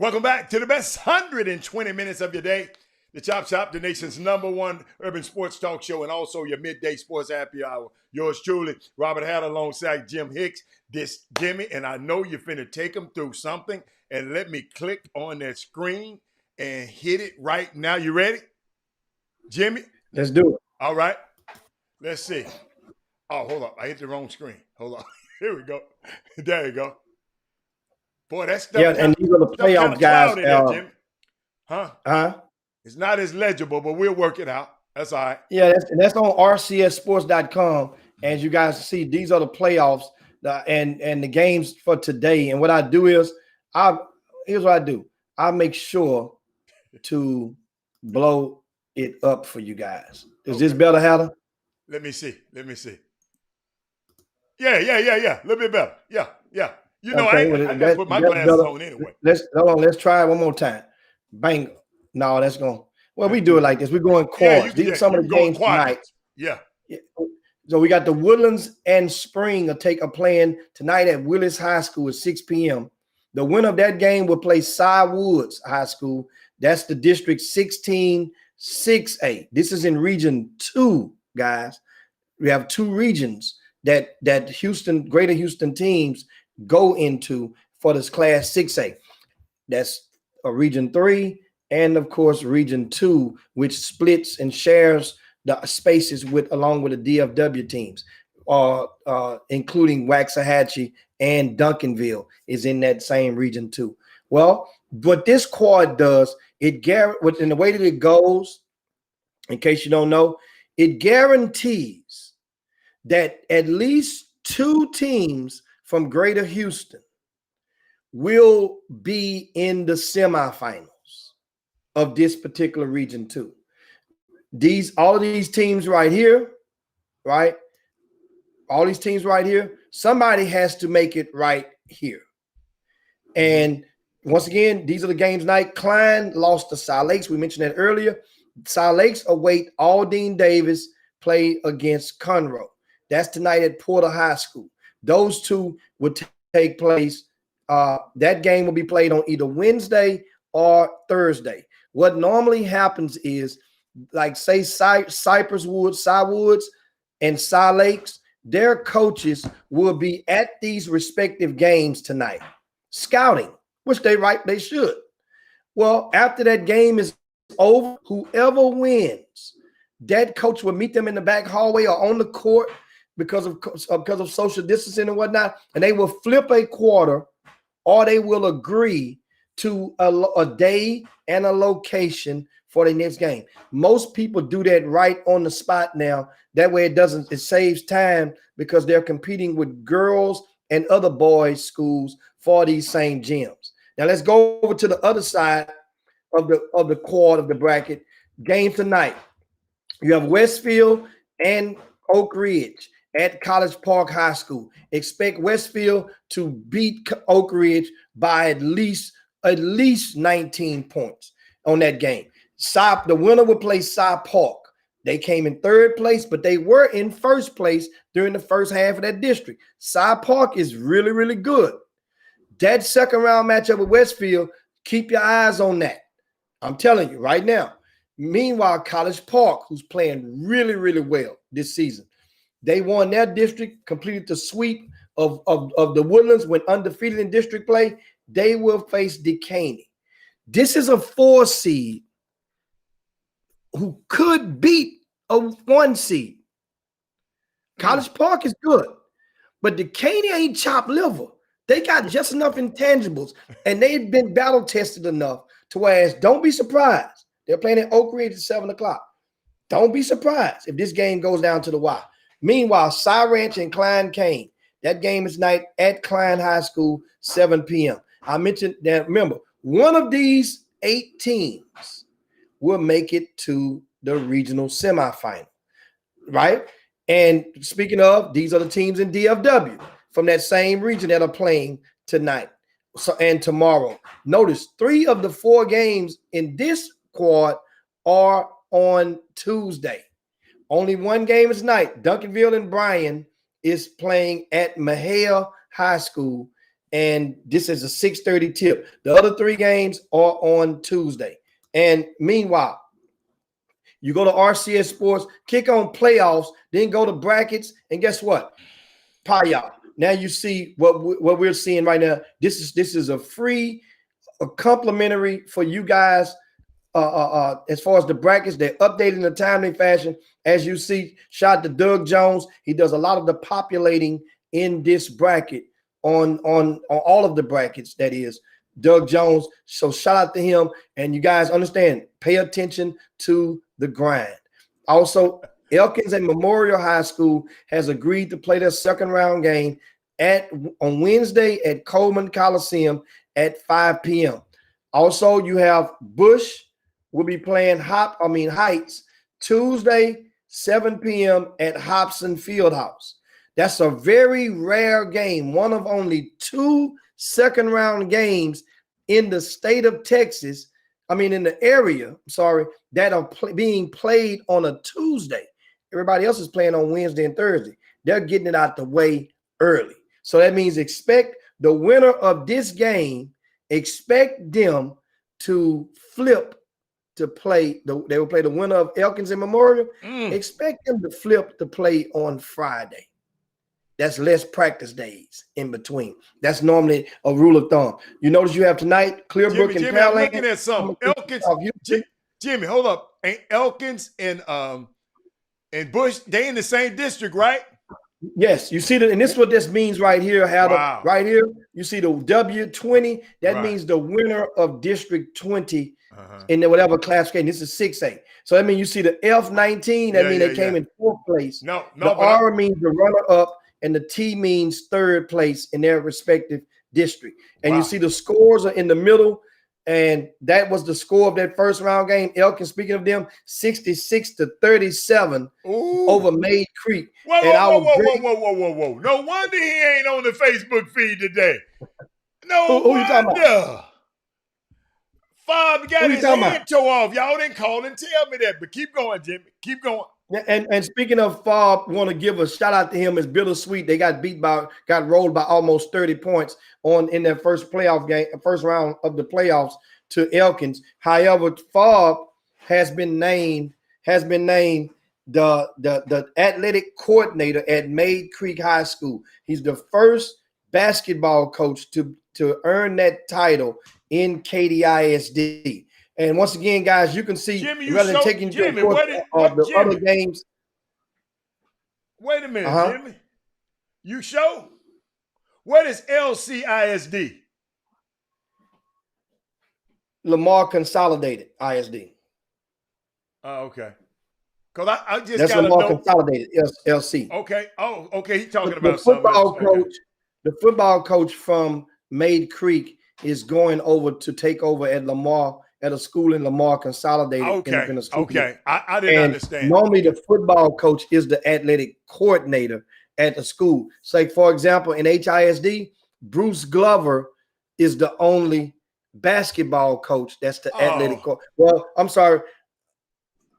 A: Welcome back to the best 120 minutes of your day. The Chop Shop, the nation's #1 urban sports talk show, and also your midday sports happy hour. Yours truly, Robert Hatter, alongside Jim Hicks. This Jimmy, and I know you're finna take them through something. And let me click on that screen and hit it right now. You ready, Jimmy?
F: Let's do it.
A: All right. Let's see. Oh, hold up. I hit the wrong screen. Hold on. Here we go. There you go. Boy, that stuff.
F: Yeah, and these are the playoff guys.
A: Jimmy. Huh?
F: Huh?
A: It's not as legible, but we'll work it out. That's all right.
F: Yeah, that's on rcssports.com. As you guys see, these are the playoffs and the games for today. And what I do is, here's what I do. I make sure to blow it up for you guys. Is this better, Hatter?
A: Let me see. Yeah. A little bit better. Yeah. You know,
F: Okay,
A: I got to put my glasses on anyway.
F: Let's try it one more time. Bang. No, that's going. Well, we do it like this. We're going quads. These are some of the games tonight.
A: Yeah.
F: So we got the Woodlands and Spring playing tonight at Willis High School at 6 p.m. The winner of that game will play Cy Woods High School. That's the District 16 6A. This is in Region 2, guys. We have 2 regions that Greater Houston teams go into for this Class 6A. That's a Region 3 and, of course, Region 2, which splits and shares the spaces along with the DFW teams, including Waxahachie and Duncanville is in that same Region 2. Well, what this quad does, in the way that it goes, in case you don't know, it guarantees that at least 2 teams from Greater Houston will be in the semifinals of this particular Region 2. All of these teams right here, right? All these teams right here, somebody has to make it right here. And once again, these are the games tonight. Klein lost to Cy Lakes. We mentioned that earlier. Cy Lakes await Aldine Davis, play against Conroe. That's tonight at Porter High School. Those 2 would take place. That game will be played on either Wednesday or Thursday. What normally happens is, like, say, Cypress Woods, Cy Woods, and Cy Lakes, their coaches will be at these respective games tonight, scouting, which they should. Well, after that game is over, whoever wins, that coach will meet them in the back hallway or on the court because of social distancing and whatnot, and they will flip a quarter, or they will agree to a day and a location for the next game. Most people do that right on the spot now. That way it saves time because they're competing with girls and other boys' schools for these same gyms. Now let's go over to the other side of the quad of the bracket. Game tonight. You have Westfield and Oak Ridge at College Park High School. Expect Westfield to beat Oak Ridge by at least 19 points on that game. The winner will play Cy Park. They came in third place, but they were in first place during the first half of that district. Cy Park is really, really good. That second round matchup with Westfield, keep your eyes on that. I'm telling you right now. Meanwhile, College Park, who's playing really, really well this season, they won their district, completed the sweep of the Woodlands, went undefeated in district play. They will face Decaney. This is a 4 seed who could beat a 1 seed. College Park is good, but Decaney ain't chopped liver. They got just enough intangibles, and they've been battle tested enough to whereas don't be surprised. They're playing at Oak Ridge at 7 o'clock. Don't be surprised if this game goes down to the wire. Meanwhile, Cy Ranch and Klein Kane, that game is tonight at Klein High School, 7 p.m. I mentioned that, remember, one of these 8 teams will make it to the regional semifinal, right? And speaking of, these are the teams in DFW from that same region that are playing tonight and tomorrow. Notice 3 of the 4 games in this quad are on Tuesday. Only 1 game is tonight. Duncanville and Bryan is playing at Mahale High School, and this is a 6:30 tip. The other 3 games are on Tuesday. And meanwhile, you go to RCS Sports, kick on playoffs, then go to brackets, and guess what? Paya. Now you see what we're seeing right now. This is a free, a complimentary for you guys. As far as the brackets, they're updated in a timely fashion. As you see, shout out to Doug Jones. He does a lot of the populating in this bracket on all of the brackets. That is Doug Jones. So shout out to him. And you guys understand, pay attention to the grind. Also, Elkins and Memorial High School has agreed to play their second round game on Wednesday at Coleman Coliseum at 5 p.m. Also, you have Bush will be playing Heights Tuesday, 7 p.m. at Hobson Fieldhouse. That's a very rare game, one of only 2 second round games in the state of Texas. In the area, that are being played on a Tuesday. Everybody else is playing on Wednesday and Thursday. They're getting it out the way early. So that means expect the winner of this game, expect them to flip to play. They will play the winner of Elkins and Memorial. Expect them to flip to play on Friday. That's less practice days in between. That's normally a rule of thumb. You notice you have tonight, Clearbrook and
A: Jimmy, I'm looking at something. Elkins, Jimmy, hold up. Ain't Elkins and Bush, they in the same district, right?
F: Yes, you see that, and this is what this means right here.
A: Wow.
F: Right here, you see the W20. That means the winner of District 20 in the whatever classification. This is 6A. So that means you see the F19. That means they came in 4th place. The R means the runner-up, and the T means 3rd place in their respective district. And you see the scores are in the middle, and that was the score of that first round game. Elkins, speaking of them, 66-37 over Maid Creek.
A: Whoa. No wonder he ain't on the Facebook feed today. No
F: who you talking
A: wonder. Fob got his head tore off. Y'all didn't call and tell me that, but keep going, Jimmy. Keep going.
F: And speaking of Fob, want to give a shout out to him. It's bittersweet. They got rolled by almost 30 points in their first playoff game, first round of the playoffs to Elkins. However, Fob has been named the athletic coordinator at Maid Creek High School. He's the first basketball coach to earn that title in KDISD. And once again, guys, you can see rather than taking the other games.
A: Wait a minute, Jimmy. You show? What is LCISD?
F: Lamar Consolidated ISD.
A: Oh, okay. Because I just
F: That's
A: got to
F: Lamar
A: know.
F: Consolidated LC.
A: Okay. Oh, okay. He's talking
F: The
A: about something else. Okay.
F: the football coach from Maid Creek is going over to take over at Lamar at a school in Lamar Consolidated
A: Okay.
F: in a school.
A: Okay. I didn't
F: And
A: understand.
F: normally the football coach is the athletic coordinator at the school. Say, for example, in HISD, Bruce Glover is the only basketball coach that's the athletic coach. Well, I'm sorry.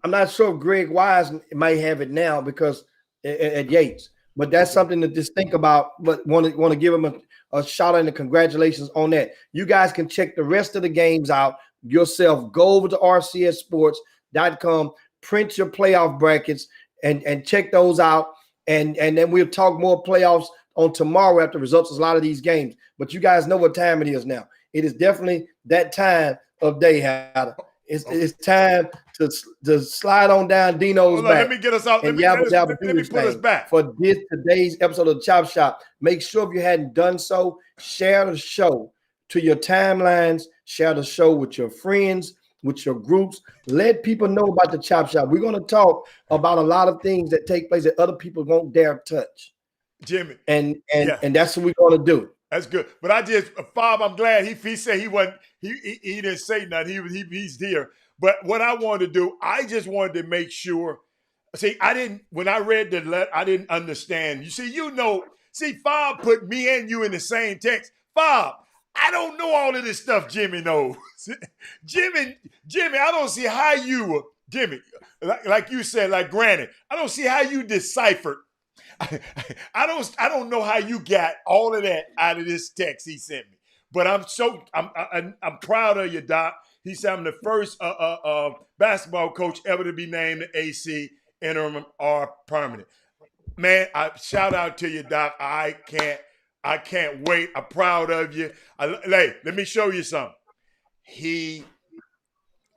F: I'm not sure if Greg Wise may have it now because at Yates, but that's something to just think about. But want to give him a shout out and congratulations on that. You guys can check the rest of the games out yourself. Go over to rcssports.com, print your playoff brackets, and check those out. And then we'll talk more playoffs on tomorrow after results of a lot of these games. But you guys know what time it is now. It is definitely that time of day, Hatter. It's time to slide on down Dino's back.
A: Let me get us out.
F: And
A: let me put us back
F: for today's episode of the Chop Shop. Make sure if you hadn't done so, share the show to your timelines. Share the show with your friends, with your groups. Let people know about the Chop Shop. We're going to talk about a lot of things that take place that other people won't dare touch.
A: Jimmy.
F: And that's what we're going to do.
A: That's good. But Bob, I'm glad he said he wasn't, he didn't say nothing. He's here. But what I wanted to do, I just wanted to make sure. See, when I read the letter, I didn't understand. You see, Bob put me and you in the same text. Bob, I don't know all of this stuff Jimmy knows. Jimmy, I don't see how you, Jimmy, like you said, like granted, I don't see how you deciphered. I don't know how you got all of that out of this text he sent me, but I'm proud of you, Doc. He said I'm the first basketball coach ever to be named the AC interim or permanent. Man, I shout out to you, Doc. I can't wait. I'm proud of you. Let me show you something. We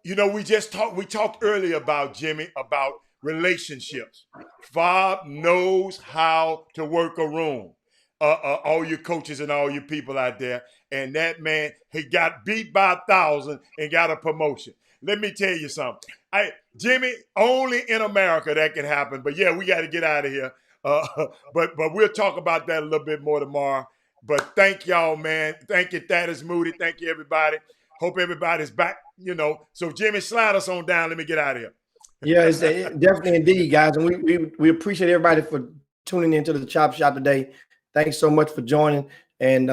A: talked earlier about Jimmy, about relationships. Bob knows how to work a room. All your coaches and all your people out there. And that man, he got beat by 1,000 and got a promotion. Let me tell you something. Jimmy, only in America that can happen. But yeah, we got to get out of here. But we'll talk about that a little bit more tomorrow. But thank y'all, man. Thank you, Thaddeus Moody. Thank you, everybody. Hope everybody's back, So Jimmy, slide us on down. Let me get out of here.
F: Yeah, it's definitely indeed, guys. And we appreciate everybody for tuning into the Chop Shop today. Thanks so much for joining. And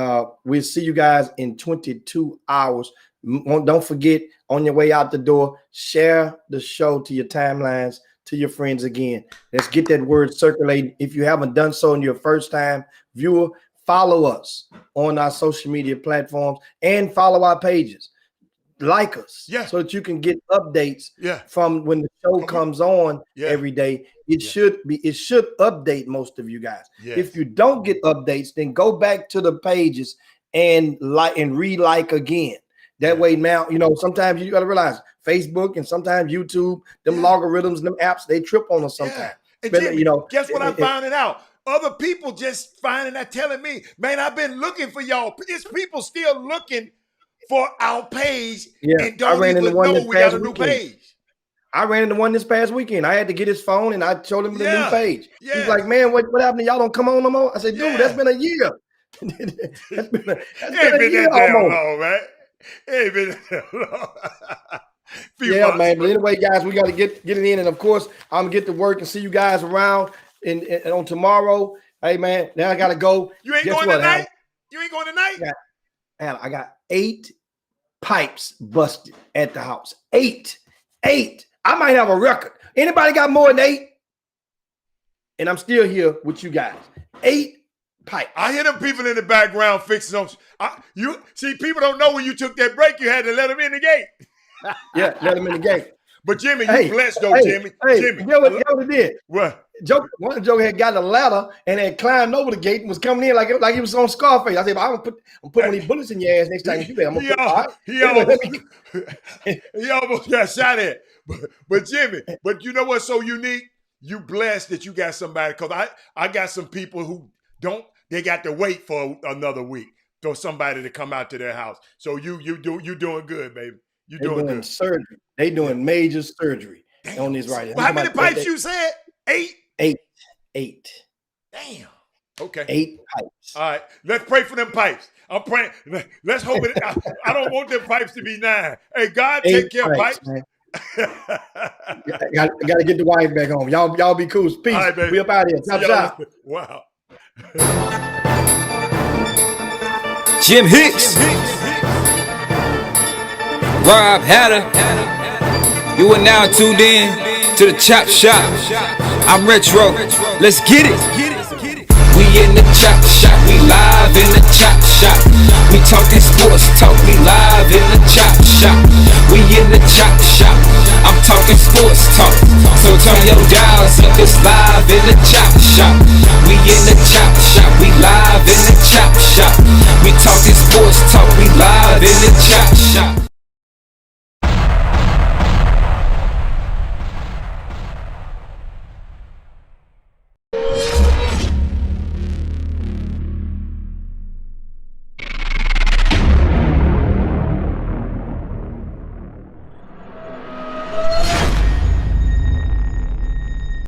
F: we'll see you guys in 22 hours. Don't forget, on your way out the door, share the show to your timelines, to your friends again. Let's get that word circulating. If you haven't done so in your first time viewer, follow us on our social media platforms and follow our pages. Like us, so that you can get updates from when the show comes on every day. It should update most of you guys. If you don't get updates, then go back to the pages and re-like again. That way now, sometimes you got to realize Facebook and sometimes YouTube, them logarithms, them apps, they trip on us sometimes.
A: And Jimmy, guess what I'm finding out? Other people just finding that, telling me, man, I've been looking for y'all. It's people still looking for our page and don't even know we got a new page.
F: I ran into one this past weekend. I had to get his phone and I showed him the new page. He's like, man, what happened? Y'all don't come on no more? I said, dude, that's been a year. That's been a year almost.
A: Long, right? It ain't been that long.
F: Months, man. But anyway, guys, we got to get it in. And of course, I'm going to get to work and see you guys around on tomorrow. Hey, man, now I got to go.
A: You ain't going tonight? You ain't going tonight?
F: I got 8 pipes busted at the house. 8. I might have a record. Anybody got more than 8? And I'm still here with you guys. 8 pipes.
A: I hear them people in the background fixing them. People don't know when you took that break, you had to let them in the gate.
F: Yeah, let them in the gate.
A: But Jimmy, you blessed though, Jimmy. Jimmy.
F: You know what it did?
A: What?
F: One Joe had got a ladder and had climbed over the gate and was coming in like he was on Scarface. I said, I'm gonna put one of these bullets in your ass next time you there.
A: He almost got shot at. But Jimmy, but you know what's so unique? You blessed that you got somebody, because I got some people who they got to wait for another week for somebody to come out to their house. So you doing good, baby. You
F: They
A: doing
F: doing
A: good.
F: surgery. They doing major surgery on this right here.
A: Well, how many pipes you said? 8?
F: 8.
A: Damn. Okay.
F: 8 pipes.
A: All right. Let's pray for them pipes. I'm praying. Let's hope it. I don't want them pipes to be 9. Hey, God, take care of pipes.
F: Man. Got to get the wife back home. Y'all be cool. Peace.
A: All right, baby.
F: We up out of here. Chop, chop.
A: Wow.
G: Jim Hicks, Rob Hatter, you are now tuned in to the Chop Shop. I'm Retro, let's get it. We in the Chop Shop, we live in the Chop Shop. We talking sports talk, we live in the Chop Shop. We in the Chop Shop, I'm talking sports talk. So turn your dials up, it's live in the Chop Shop. We in the Chop Shop, we live in the Chop Shop. We talking sports talk, we live in the Chop